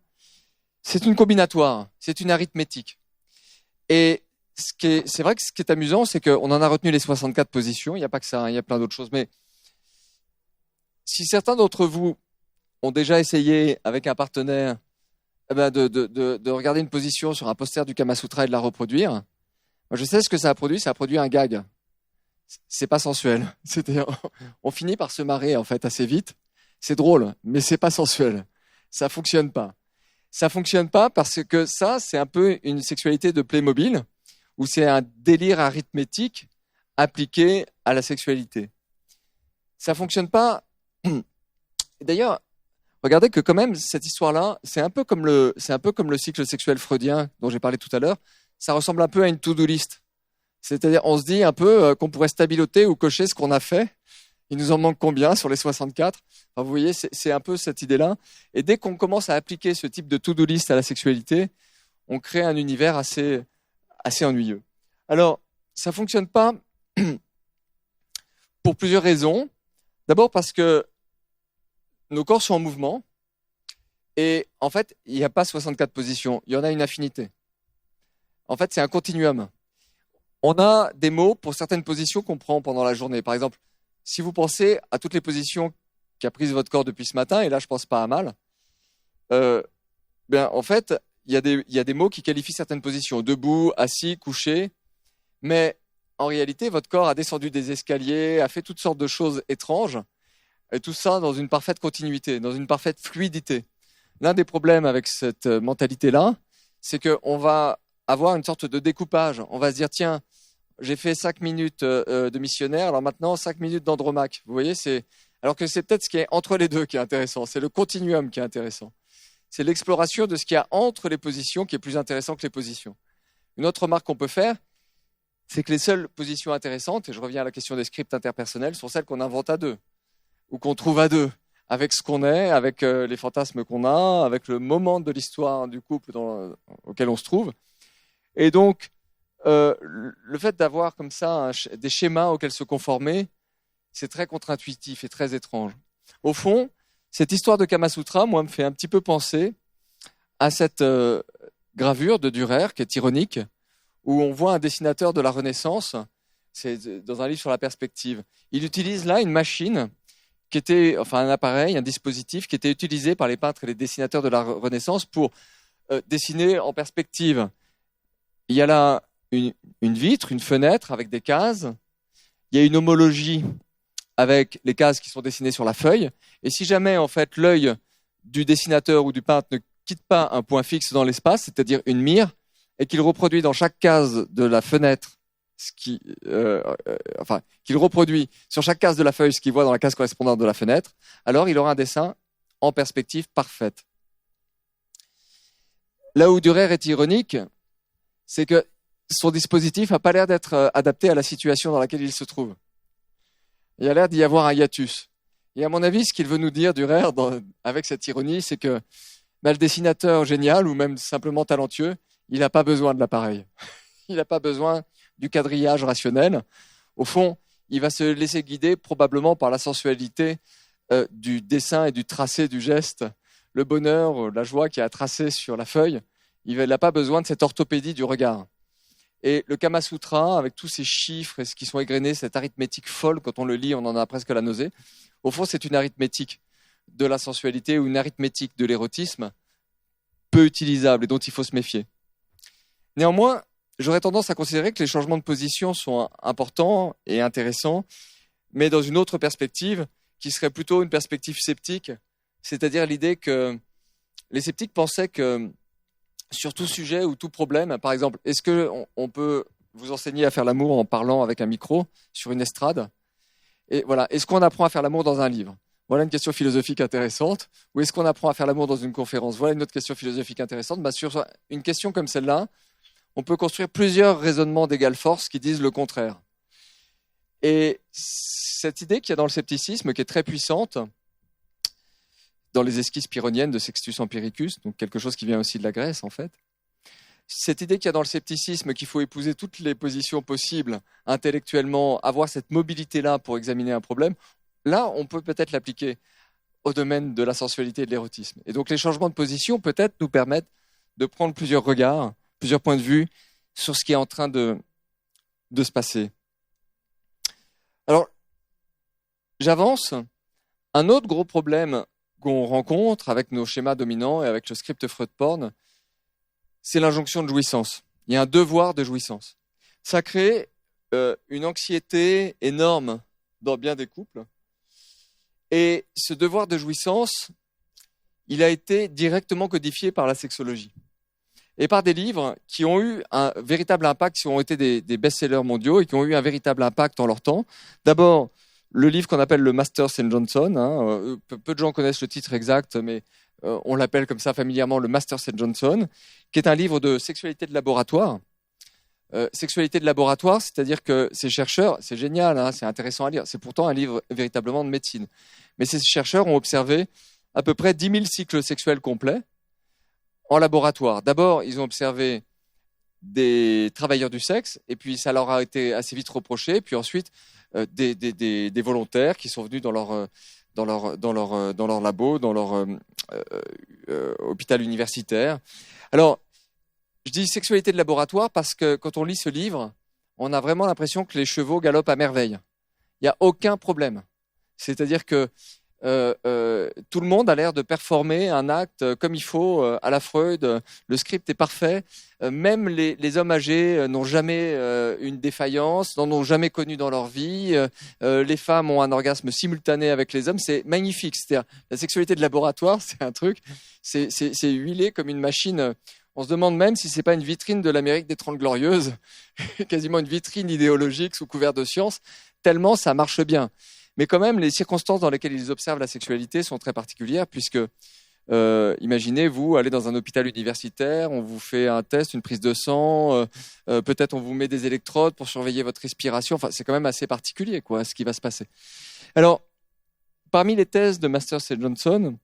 C'est une combinatoire, c'est une arithmétique. Et c'est vrai que ce qui est amusant, c'est qu'on en a retenu les 64 positions. Il n'y a pas que ça, il y a plein d'autres choses. Mais si certains d'entre vous ont déjà essayé avec un partenaire de regarder une position sur un poster du Kama Sutra et de la reproduire, moi, je sais ce que ça a produit un gag. C'est pas sensuel. C'est-à-dire, on finit par se marrer en fait assez vite. C'est drôle, mais c'est pas sensuel. Ça fonctionne pas. Ça fonctionne pas parce que ça, c'est un peu une sexualité de Playmobil, où c'est un délire arithmétique appliqué à la sexualité. Ça fonctionne pas. D'ailleurs, regardez que quand même cette histoire-là, c'est un peu comme le cycle sexuel freudien dont j'ai parlé tout à l'heure. Ça ressemble un peu à une to-do list. C'est-à-dire, on se dit un peu qu'on pourrait stabiloter ou cocher ce qu'on a fait. Il nous en manque combien sur les 64 ? Enfin, vous voyez, c'est un peu cette idée-là. Et dès qu'on commence à appliquer ce type de to-do list à la sexualité, on crée un univers assez ennuyeux. Alors, ça fonctionne pas pour plusieurs raisons. D'abord parce que nos corps sont en mouvement et en fait, il n'y a pas 64 positions, il y en a une infinité. En fait, c'est un continuum. On a des mots pour certaines positions qu'on prend pendant la journée. Par exemple, si vous pensez à toutes les positions qu'a prises votre corps depuis ce matin, et là je pense pas à mal, en fait, il y a des mots qui qualifient certaines positions, debout, assis, couché, mais en réalité, votre corps a descendu des escaliers, a fait toutes sortes de choses étranges, et tout ça dans une parfaite continuité, dans une parfaite fluidité. L'un des problèmes avec cette mentalité-là, c'est qu'on va avoir une sorte de découpage. On va se dire, tiens, j'ai fait 5 minutes de missionnaire, alors maintenant 5 minutes d'Andromaque. Vous voyez, alors que c'est peut-être ce qui est entre les deux qui est intéressant. C'est le continuum qui est intéressant. C'est l'exploration de ce qu'il y a entre les positions qui est plus intéressant que les positions. Une autre remarque qu'on peut faire, c'est que les seules positions intéressantes, et je reviens à la question des scripts interpersonnels, sont celles qu'on invente à deux, ou qu'on trouve à deux, avec ce qu'on est, avec les fantasmes qu'on a, avec le moment de l'histoire du couple auquel on se trouve. Et donc, le fait d'avoir comme ça des schémas auxquels se conformer, c'est très contre-intuitif et très étrange. Au fond, cette histoire de Kama Sutra, moi, me fait un petit peu penser à cette gravure de Dürer, qui est ironique, où on voit un dessinateur de la Renaissance, c'est dans un livre sur la perspective. Il utilise là une machine qui était, enfin un appareil, un dispositif qui était utilisé par les peintres et les dessinateurs de la Renaissance pour dessiner en perspective. Il y a là une vitre, une fenêtre avec des cases. Il y a une homologie avec les cases qui sont dessinées sur la feuille. Et si jamais, en fait, l'œil du dessinateur ou du peintre ne quitte pas un point fixe dans l'espace, c'est-à-dire une mire, et qu'il reproduit dans chaque case de la fenêtre, qu'il reproduit sur chaque case de la feuille ce qu'il voit dans la case correspondante de la fenêtre, alors il aura un dessin en perspective parfaite. Là où Dürer est ironique, c'est que son dispositif n'a pas l'air d'être adapté à la situation dans laquelle il se trouve. Il a l'air d'y avoir un hiatus. Et à mon avis, ce qu'il veut nous dire, Dürer, avec cette ironie, c'est que le dessinateur génial ou même simplement talentueux, il n'a pas besoin de l'appareil. Il n'a pas besoin du quadrillage rationnel. Au fond, il va se laisser guider probablement par la sensualité du dessin et du tracé du geste le bonheur, la joie qu'il y a tracé sur la feuille. Il n'a pas besoin de cette orthopédie du regard. Et le Kama Sutra, avec tous ces chiffres et ce qui sont égrenés, cette arithmétique folle, quand on le lit, on en a presque la nausée. Au fond, c'est une arithmétique de la sensualité ou une arithmétique de l'érotisme peu utilisable et dont il faut se méfier. Néanmoins, j'aurais tendance à considérer que les changements de position sont importants et intéressants, mais dans une autre perspective, qui serait plutôt une perspective sceptique, c'est-à-dire l'idée que les sceptiques pensaient que sur tout sujet ou tout problème, par exemple, est-ce qu'on peut vous enseigner à faire l'amour en parlant avec un micro sur une estrade? Et voilà, est-ce qu'on apprend à faire l'amour dans un livre? Voilà une question philosophique intéressante. Ou est-ce qu'on apprend à faire l'amour dans une conférence? Voilà une autre question philosophique intéressante. Sur une question comme celle-là, on peut construire plusieurs raisonnements d'égale force qui disent le contraire. Et cette idée qu'il y a dans le scepticisme, qui est très puissante, dans les esquisses pyrrhoniennes de Sextus Empiricus, donc quelque chose qui vient aussi de la Grèce en fait, cette idée qu'il y a dans le scepticisme qu'il faut épouser toutes les positions possibles intellectuellement, avoir cette mobilité-là pour examiner un problème, là, on peut peut-être l'appliquer au domaine de la sensualité et de l'érotisme. Et donc, les changements de position, peut-être, nous permettent de prendre plusieurs regards, plusieurs points de vue sur ce qui est en train de se passer. Alors, j'avance. Un autre gros problème qu'on rencontre avec nos schémas dominants et avec le script Freud-Porn, c'est l'injonction de jouissance. Il y a un devoir de jouissance. Ça crée une anxiété énorme dans bien des couples. Et ce devoir de jouissance, il a été directement codifié par la sexologie et par des livres qui ont eu un véritable impact, qui ont été des best-sellers mondiaux et qui ont eu un véritable impact en leur temps. D'abord, le livre qu'on appelle le Masters & Johnson. Peu de gens connaissent le titre exact, mais on l'appelle comme ça familièrement le Masters & Johnson, qui est un livre de sexualité de laboratoire. Sexualité de laboratoire, c'est-à-dire que ces chercheurs, c'est génial, c'est intéressant à lire, c'est pourtant un livre véritablement de médecine. Mais ces chercheurs ont observé à peu près 10 000 cycles sexuels complets en laboratoire. D'abord, ils ont observé des travailleurs du sexe, et puis ça leur a été assez vite reproché, puis ensuite des volontaires qui sont venus dans leur labo, dans leur hôpital universitaire. Alors, je dis sexualité de laboratoire parce que quand on lit ce livre, on a vraiment l'impression que les chevaux galopent à merveille. Il n'y a aucun problème. C'est-à-dire que tout le monde a l'air de performer un acte comme il faut à la Freud. Le script est parfait. Même les hommes âgés n'ont jamais une défaillance, n'en ont jamais connu dans leur vie. Les femmes ont un orgasme simultané avec les hommes. C'est magnifique. C'est-à-dire, la sexualité de laboratoire, c'est un truc, c'est huilé comme une machine. On se demande même si c'est pas une vitrine de l'Amérique des 30 Glorieuses, quasiment une vitrine idéologique sous couvert de science, tellement ça marche bien. Mais quand même, les circonstances dans lesquelles ils observent la sexualité sont très particulières, puisque imaginez, vous allez dans un hôpital universitaire, on vous fait un test, une prise de sang, peut-être on vous met des électrodes pour surveiller votre respiration. Enfin, c'est quand même assez particulier, quoi, ce qui va se passer. Alors, parmi les thèses de Masters et Johnson,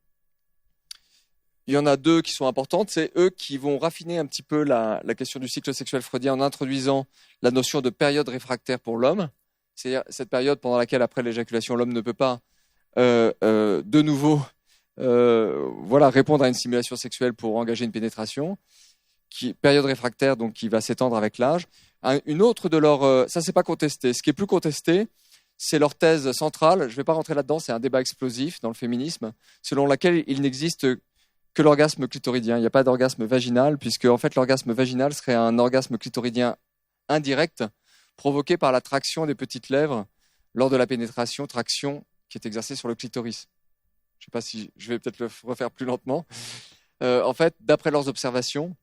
il y en a deux qui sont importantes. C'est eux qui vont raffiner un petit peu la question du cycle sexuel freudien en introduisant la notion de période réfractaire pour l'homme. C'est-à-dire cette période pendant laquelle, après l'éjaculation, l'homme ne peut pas de nouveau répondre à une stimulation sexuelle pour engager une pénétration. Période réfractaire, donc qui va s'étendre avec l'âge. Une autre de leurs... ça, c'est pas contesté. Ce qui est plus contesté, c'est leur thèse centrale. Je ne vais pas rentrer là-dedans, c'est un débat explosif dans le féminisme, selon laquelle il n'existe que l'orgasme clitoridien. Il n'y a pas d'orgasme vaginal, puisque en fait l'orgasme vaginal serait un orgasme clitoridien indirect, provoqué par la traction des petites lèvres lors de la pénétration, traction qui est exercée sur le clitoris. Je ne sais pas si je vais peut-être le refaire plus lentement. En fait, d'après leurs observations,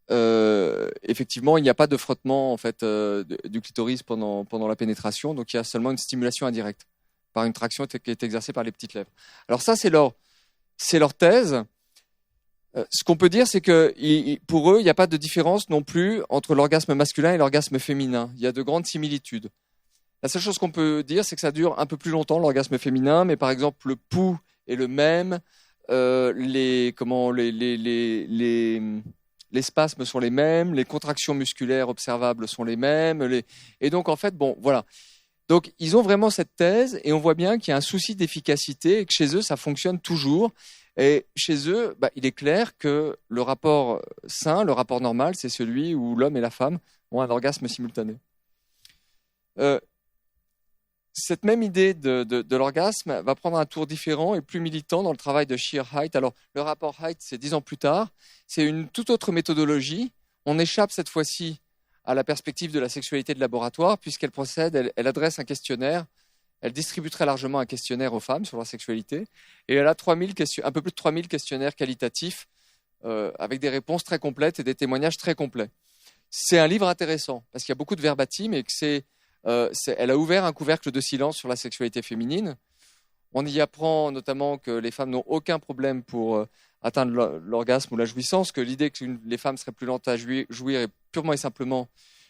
effectivement, il n'y a pas de frottement en fait du clitoris pendant la pénétration, donc il y a seulement une stimulation indirecte par une traction qui est exercée par les petites lèvres. Alors ça, c'est leur thèse. Ce qu'on peut dire, c'est que pour eux, il n'y a pas de différence non plus entre l'orgasme masculin et l'orgasme féminin. Il y a de grandes similitudes. La seule chose qu'on peut dire, c'est que ça dure un peu plus longtemps, l'orgasme féminin, mais par exemple, le pouls est le même, les spasmes sont les mêmes, les contractions musculaires observables sont les mêmes, et donc en fait, bon, voilà. Donc, ils ont vraiment cette thèse et on voit bien qu'il y a un souci d'efficacité et que chez eux, ça fonctionne toujours. Et chez eux, il est clair que le rapport sain, le rapport normal, c'est celui où l'homme et la femme ont un orgasme simultané. Cette même idée de l'orgasme va prendre un tour différent et plus militant dans le travail de Scheer-Haidt. Alors, le rapport Haidt, c'est 10 ans plus tard. C'est une toute autre méthodologie. On échappe cette fois-ci à la perspective de la sexualité de laboratoire, puisqu'elle procède, elle adresse un questionnaire. Elle distribue très largement un questionnaire aux femmes sur leur sexualité. Et elle a un peu plus de 3000 questionnaires qualitatifs avec des réponses très complètes et des témoignages très complets. C'est un livre intéressant parce qu'il y a beaucoup de verbatim et que elle a ouvert un couvercle de silence sur la sexualité féminine. On y apprend notamment que les femmes n'ont aucun problème pour atteindre l'orgasme ou la jouissance, que l'idée que les femmes seraient plus lentes à jouir est purement et simplement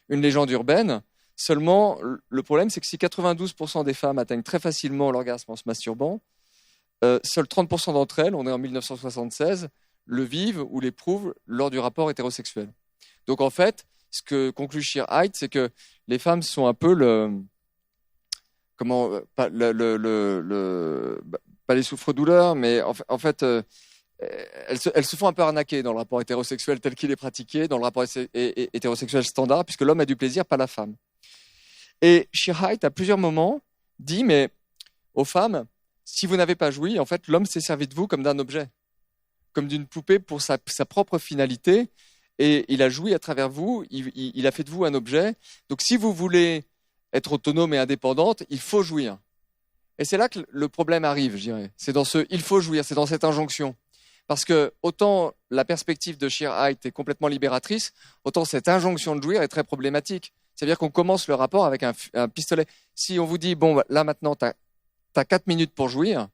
une légende urbaine. Seulement, le problème, c'est que si 92% des femmes atteignent très facilement l'orgasme en se masturbant, seuls 30% d'entre elles, on est en 1976, le vivent ou l'éprouvent lors du rapport hétérosexuel. Donc en fait, ce que conclut Scheer-Haidt, c'est que les femmes sont un peu pas les souffres-douleurs, mais en fait, elles se font un peu arnaquer dans le rapport hétérosexuel tel qu'il est pratiqué, dans le rapport hétérosexuel standard, puisque l'homme a du plaisir, pas la femme. Et Scheer-Haidt, à plusieurs moments, dit, mais aux femmes, si vous n'avez pas joui, en fait, l'homme s'est servi de vous comme d'un objet, comme d'une poupée pour sa propre finalité, et il a joui à travers vous, il a fait de vous un objet. Donc si vous voulez être autonome et indépendante, il faut jouir. Et c'est là que le problème arrive, je dirais. C'est dans il faut jouir, c'est dans cette injonction. Parce que autant la perspective de Scheer-Haidt est complètement libératrice, autant cette injonction de jouir est très problématique. C'est-à-dire qu'on commence le rapport avec un pistolet. Si on vous dit, bon, là maintenant, t'as 4 minutes pour jouir,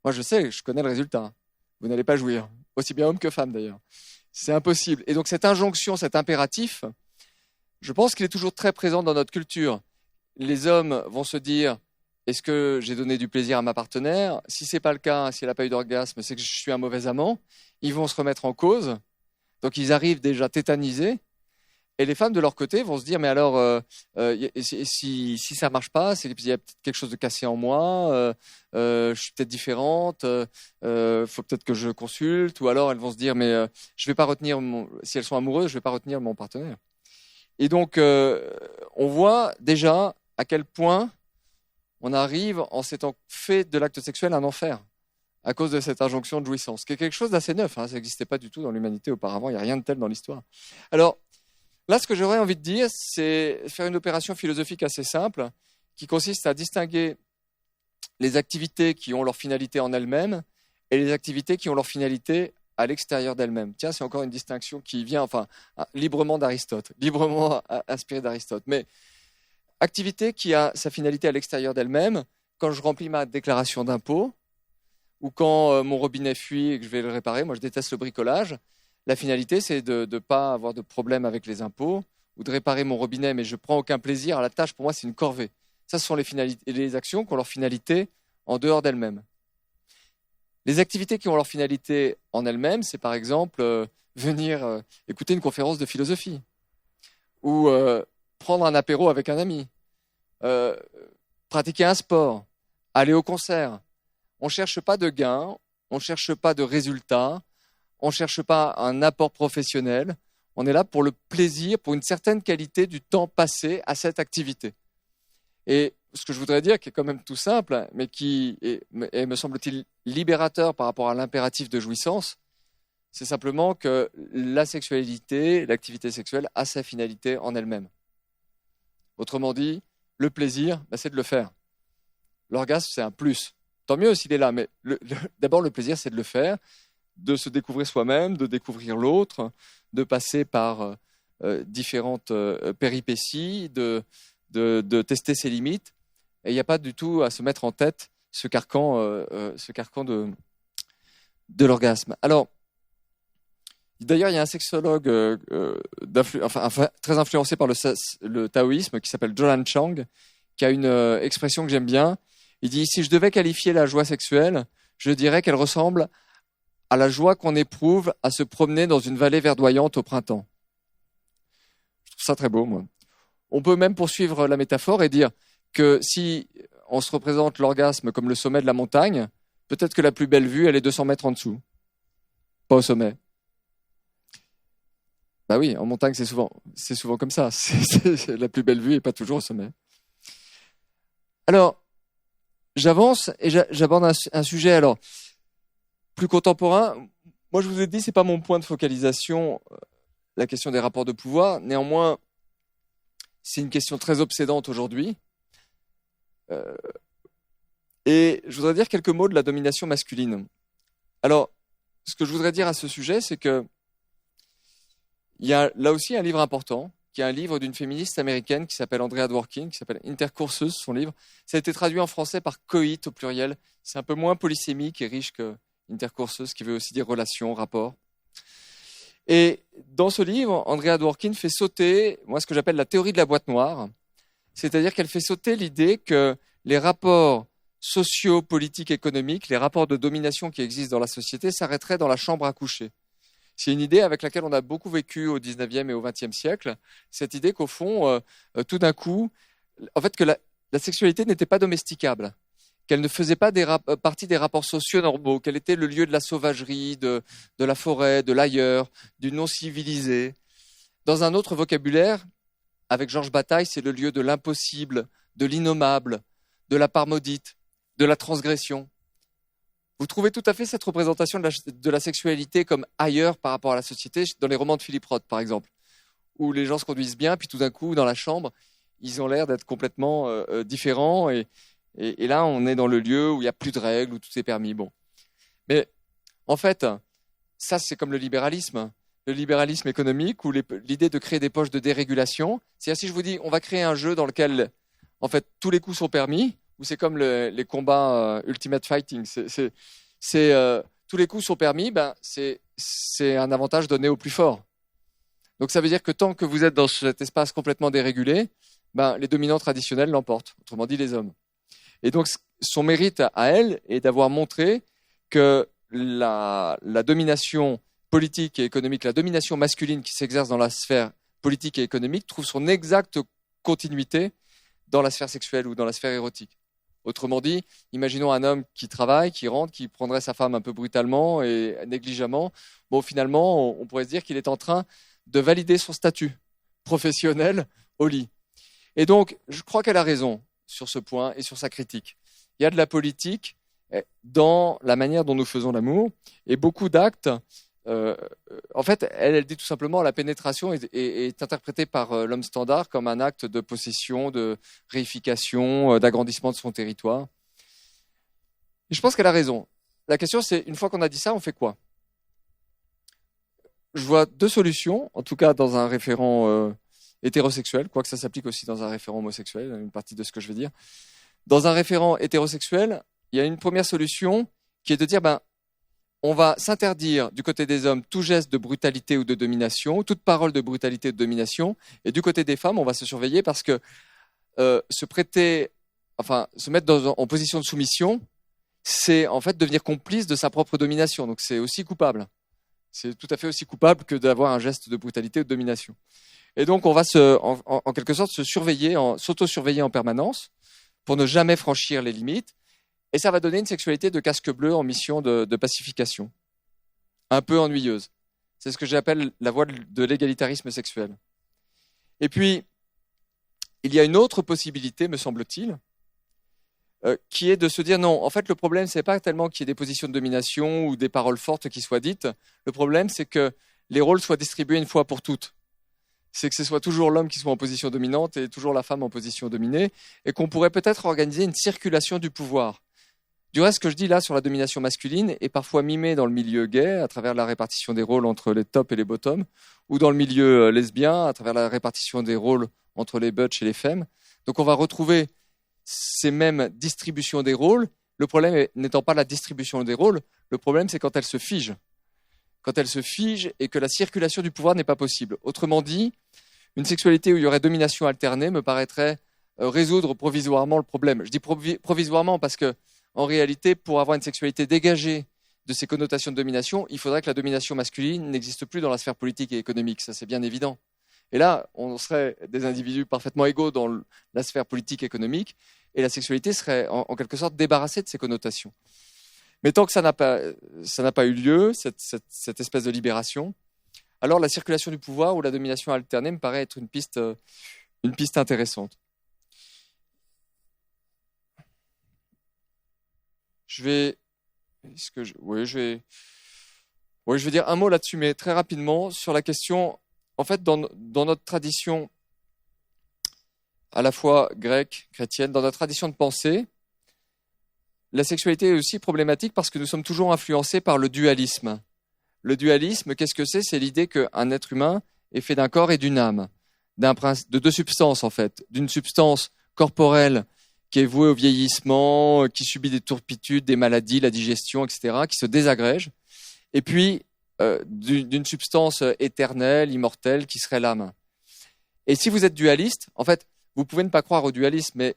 moi je connais le résultat. Vous n'allez pas jouir. Aussi bien homme que femme d'ailleurs. C'est impossible. Et donc cette injonction, cet impératif, je pense qu'il est toujours très présent dans notre culture. Les hommes vont se dire, est-ce que j'ai donné du plaisir à ma partenaire? Si c'est pas le cas, si elle n'a pas eu d'orgasme, c'est que je suis un mauvais amant. Ils vont se remettre en cause. Donc ils arrivent déjà tétanisés. Et les femmes de leur côté vont se dire, mais alors, si ça marche pas, c'est qu'il y a peut-être quelque chose de cassé en moi, je suis peut-être différente, faut peut-être que je consulte, ou alors elles vont se dire, mais je vais pas retenir si elles sont amoureuses, je vais pas retenir mon partenaire. Et donc, on voit déjà à quel point on arrive en s'étant fait de l'acte sexuel un enfer à cause de cette injonction de jouissance, qui est quelque chose d'assez neuf. Ça n'existait pas du tout dans l'humanité auparavant, il n'y a rien de tel dans l'histoire. Alors, là, ce que j'aurais envie de dire, c'est faire une opération philosophique assez simple qui consiste à distinguer les activités qui ont leur finalité en elles-mêmes et les activités qui ont leur finalité à l'extérieur d'elles-mêmes. Tiens, c'est encore une distinction qui vient librement d'Aristote, librement inspirée d'Aristote. Mais activité qui a sa finalité à l'extérieur d'elle-même, quand je remplis ma déclaration d'impôt ou quand mon robinet fuit et que je vais le réparer, moi je déteste le bricolage. La finalité, c'est de ne pas avoir de problème avec les impôts ou de réparer mon robinet, mais je ne prends aucun plaisir à la tâche. Pour moi, c'est une corvée. Ça, ce sont les actions qui ont leur finalité en dehors d'elles-mêmes. Les activités qui ont leur finalité en elles-mêmes, c'est par exemple venir écouter une conférence de philosophie ou prendre un apéro avec un ami, pratiquer un sport, aller au concert. On ne cherche pas de gain, on ne cherche pas de résultats. On ne cherche pas un apport professionnel, on est là pour le plaisir, pour une certaine qualité du temps passé à cette activité. Et ce que je voudrais dire, qui est quand même tout simple, mais qui est, me semble-t-il, libérateur par rapport à l'impératif de jouissance, c'est simplement que la sexualité, l'activité sexuelle a sa finalité en elle-même. Autrement dit, le plaisir, c'est de le faire. L'orgasme, c'est un plus. Tant mieux s'il est là, mais d'abord, le plaisir, c'est de le faire, de se découvrir soi-même, de découvrir l'autre, de passer par différentes péripéties, de tester ses limites. Et il n'y a pas du tout à se mettre en tête ce carcan de l'orgasme. Alors, d'ailleurs, il y a un sexologue très influencé par le taoïsme qui s'appelle Jolan Chang, qui a une expression que j'aime bien. Il dit, si je devais qualifier la joie sexuelle, je dirais qu'elle ressemble à la joie qu'on éprouve à se promener dans une vallée verdoyante au printemps. Je trouve ça très beau, moi. On peut même poursuivre la métaphore et dire que si on se représente l'orgasme comme le sommet de la montagne, peut-être que la plus belle vue, elle est 200 mètres en dessous, pas au sommet. Bah oui, en montagne, c'est souvent comme ça. La plus belle vue est pas toujours au sommet. Alors, j'avance et j'aborde un sujet alors plus contemporain. Moi, je vous ai dit, c'est pas mon point de focalisation, la question des rapports de pouvoir. Néanmoins, c'est une question très obsédante aujourd'hui. Et je voudrais dire quelques mots de la domination masculine. Alors, ce que je voudrais dire à ce sujet, c'est que il y a là aussi un livre important, qui est un livre d'une féministe américaine qui s'appelle Andrea Dworkin, qui s'appelle Intercourses, son livre. Ça a été traduit en français par coït au pluriel. C'est un peu moins polysémique et riche que Intercourses, qui veut aussi dire relations, rapports. Et dans ce livre, Andrea Dworkin fait sauter, moi, ce que j'appelle la théorie de la boîte noire. C'est-à-dire qu'elle fait sauter l'idée que les rapports sociaux, politiques, économiques, les rapports de domination qui existent dans la société s'arrêteraient dans la chambre à coucher. C'est une idée avec laquelle on a beaucoup vécu au 19e et au 20e siècle. Cette idée qu'au fond, tout d'un coup, en fait, que la sexualité n'était pas domesticable, qu'elle ne faisait pas partie des rapports sociaux normaux, qu'elle était le lieu de la sauvagerie, de la forêt, de l'ailleurs, du non-civilisé. Dans un autre vocabulaire, avec Georges Bataille, c'est le lieu de l'impossible, de l'innommable, de la part maudite, de la transgression. Vous trouvez tout à fait cette représentation de la sexualité comme ailleurs par rapport à la société dans les romans de Philip Roth, par exemple, où les gens se conduisent bien, puis tout d'un coup, dans la chambre, ils ont l'air d'être complètement différents. Et là, on est dans le lieu où il n'y a plus de règles, où tout est permis. Bon. Mais en fait, ça, c'est comme le libéralisme économique, où l'idée de créer des poches de dérégulation. C'est-à-dire, si je vous dis, on va créer un jeu dans lequel, en fait, tous les coups sont permis, ou c'est comme les combats Ultimate Fighting, tous les coups sont permis, ben, c'est un avantage donné au plus fort. Donc ça veut dire que tant que vous êtes dans cet espace complètement dérégulé, ben, les dominants traditionnels l'emportent, autrement dit les hommes. Et donc son mérite à elle est d'avoir montré que la domination politique et économique, la domination masculine qui s'exerce dans la sphère politique et économique trouve son exacte continuité dans la sphère sexuelle ou dans la sphère érotique. Autrement dit, imaginons un homme qui travaille, qui rentre, qui prendrait sa femme un peu brutalement et négligemment. Bon, finalement, on pourrait se dire qu'il est en train de valider son statut professionnel au lit. Et donc, je crois qu'elle a raison sur ce point et sur sa critique. Il y a de la politique dans la manière dont nous faisons l'amour et beaucoup d'actes. En fait, elle dit tout simplement la pénétration est interprétée par l'homme standard comme un acte de possession, de réification, d'agrandissement de son territoire. Et je pense qu'elle a raison. La question, c'est, une fois qu'on a dit ça, on fait quoi? Je vois deux solutions, en tout cas dans un référent hétérosexuel, quoique ça s'applique aussi dans un référent homosexuel, une partie de ce que je veux dire. Dans un référent hétérosexuel, il y a une première solution qui est de dire, on va s'interdire du côté des hommes tout geste de brutalité ou de domination, toute parole de brutalité ou de domination, et du côté des femmes, on va se surveiller parce que se mettre en position de soumission, c'est en fait devenir complice de sa propre domination, donc c'est aussi coupable. C'est tout à fait aussi coupable que d'avoir un geste de brutalité ou de domination. Et donc on va en quelque sorte s'auto-surveiller en permanence pour ne jamais franchir les limites. Et ça va donner une sexualité de casque bleu en mission de pacification, un peu ennuyeuse. C'est ce que j'appelle la voie de l'égalitarisme sexuel. Et puis, il y a une autre possibilité, me semble-t-il, qui est de se dire non, en fait, le problème, c'est pas tellement qu'il y ait des positions de domination ou des paroles fortes qui soient dites. Le problème, c'est que les rôles soient distribués une fois pour toutes. C'est que ce soit toujours l'homme qui soit en position dominante et toujours la femme en position dominée, et qu'on pourrait peut-être organiser une circulation du pouvoir. Du reste, ce que je dis là sur la domination masculine est parfois mimé dans le milieu gay à travers la répartition des rôles entre les tops et les bottoms, ou dans le milieu lesbien à travers la répartition des rôles entre les butch et les femmes. Donc on va retrouver ces mêmes distributions des rôles. Le problème n'étant pas la distribution des rôles, le problème c'est quand elle se fige. Quand elle se fige et que la circulation du pouvoir n'est pas possible. Autrement dit, une sexualité où il y aurait domination alternée me paraîtrait résoudre provisoirement le problème. Je dis provisoirement parce que en réalité, pour avoir une sexualité dégagée de ces connotations de domination, il faudrait que la domination masculine n'existe plus dans la sphère politique et économique. Ça, c'est bien évident. Et là, on serait des individus parfaitement égaux dans la sphère politique et économique, et la sexualité serait en quelque sorte débarrassée de ces connotations. Mais tant que ça n'a pas eu lieu, cette espèce de libération, alors la circulation du pouvoir ou la domination alternée me paraît être une piste intéressante. Je vais dire un mot là-dessus, mais très rapidement sur la question. En fait, dans notre tradition à la fois grecque, chrétienne, dans notre tradition de pensée, la sexualité est aussi problématique parce que nous sommes toujours influencés par le dualisme. Le dualisme, qu'est-ce que c'est? C'est l'idée qu'un être humain est fait d'un corps et d'une âme, de deux substances en fait, d'une substance corporelle qui est vouée au vieillissement, qui subit des turpitudes, des maladies, la digestion, etc., qui se désagrège, et puis d'une substance éternelle, immortelle, qui serait l'âme. Et si vous êtes dualiste, en fait, vous pouvez ne pas croire au dualisme, mais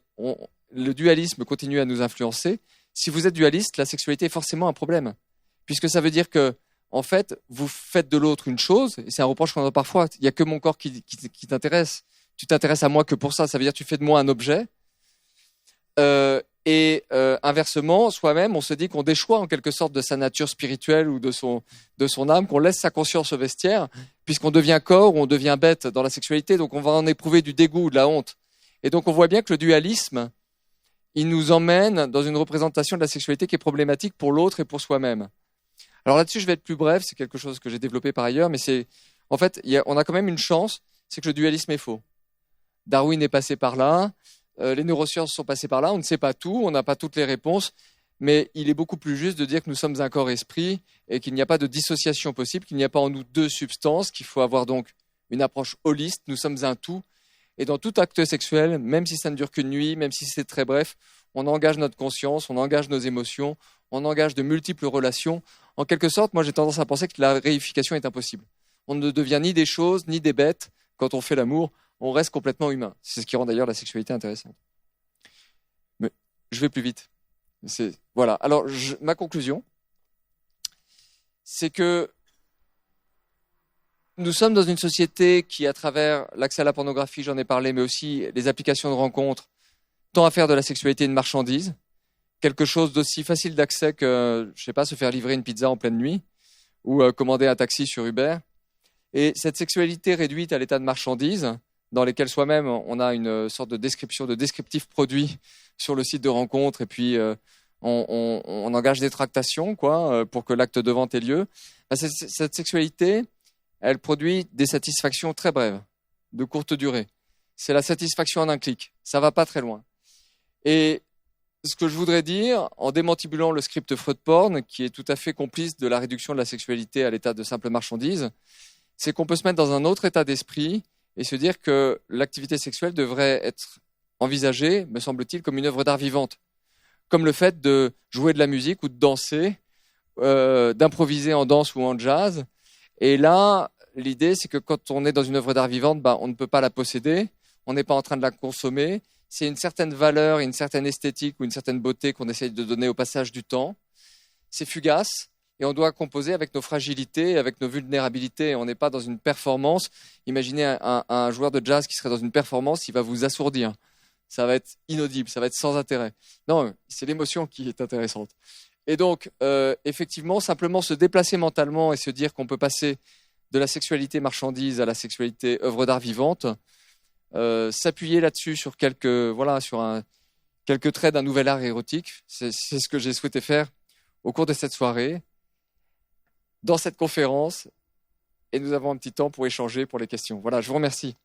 le dualisme continue à nous influencer. Si vous êtes dualiste, la sexualité est forcément un problème, puisque ça veut dire que, en fait, vous faites de l'autre une chose, et c'est un reproche qu'on a parfois. Il n'y a que mon corps qui t'intéresse. Tu t'intéresses à moi que pour ça. Ça veut dire que tu fais de moi un objet. Inversement, soi-même, on se dit qu'on déchoit en quelque sorte de sa nature spirituelle ou de son âme, qu'on laisse sa conscience au vestiaire, puisqu'on devient corps ou on devient bête dans la sexualité. Donc on va en éprouver du dégoût ou de la honte. Et donc on voit bien que le dualisme, il nous emmène dans une représentation de la sexualité qui est problématique pour l'autre et pour soi-même. Alors là-dessus, je vais être plus bref, c'est quelque chose que j'ai développé par ailleurs, mais en fait, on a quand même une chance, c'est que le dualisme est faux. Darwin est passé par là, les neurosciences sont passées par là, on ne sait pas tout, on n'a pas toutes les réponses, mais il est beaucoup plus juste de dire que nous sommes un corps-esprit et qu'il n'y a pas de dissociation possible, qu'il n'y a pas en nous deux substances, qu'il faut avoir donc une approche holiste, nous sommes un tout. Et dans tout acte sexuel, même si ça ne dure qu'une nuit, même si c'est très bref, on engage notre conscience, on engage nos émotions, on engage de multiples relations. En quelque sorte, moi j'ai tendance à penser que la réification est impossible. On ne devient ni des choses, ni des bêtes. Quand on fait l'amour, on reste complètement humain. C'est ce qui rend d'ailleurs la sexualité intéressante. Mais je vais plus vite. Voilà. Alors, ma conclusion, c'est que nous sommes dans une société qui, à travers l'accès à la pornographie, j'en ai parlé, mais aussi les applications de rencontres, tend à faire de la sexualité une marchandise, quelque chose d'aussi facile d'accès que, je sais pas, se faire livrer une pizza en pleine nuit ou commander un taxi sur Uber. Et cette sexualité réduite à l'état de marchandise, dans lesquelles soi-même on a une sorte de description, de descriptif produit sur le site de rencontre, et puis on engage des tractations, pour que l'acte de vente ait lieu. Cette sexualité, elle produit des satisfactions très brèves, de courte durée. C'est la satisfaction en un clic. Ça va pas très loin. Et ce que je voudrais dire, en démantibulant le script Freud porn, qui est tout à fait complice de la réduction de la sexualité à l'état de simple marchandise, c'est qu'on peut se mettre dans un autre état d'esprit et se dire que l'activité sexuelle devrait être envisagée, me semble-t-il, comme une œuvre d'art vivante. Comme le fait de jouer de la musique ou de danser, d'improviser en danse ou en jazz. Et là, l'idée, c'est que quand on est dans une œuvre d'art vivante, on ne peut pas la posséder, on n'est pas en train de la consommer. C'est une certaine valeur, une certaine esthétique ou une certaine beauté qu'on essaye de donner au passage du temps. C'est fugace et on doit composer avec nos fragilités, avec nos vulnérabilités. On n'est pas dans une performance. Imaginez un joueur de jazz qui serait dans une performance, il va vous assourdir. Ça va être inaudible, ça va être sans intérêt. Non, c'est l'émotion qui est intéressante. Et donc, effectivement, simplement se déplacer mentalement et se dire qu'on peut passer de la sexualité marchandise à la sexualité œuvre d'art vivante, s'appuyer là-dessus sur quelques traits d'un nouvel art érotique, c'est ce que j'ai souhaité faire au cours de cette soirée, dans cette conférence, et nous avons un petit temps pour échanger pour les questions. Voilà, je vous remercie.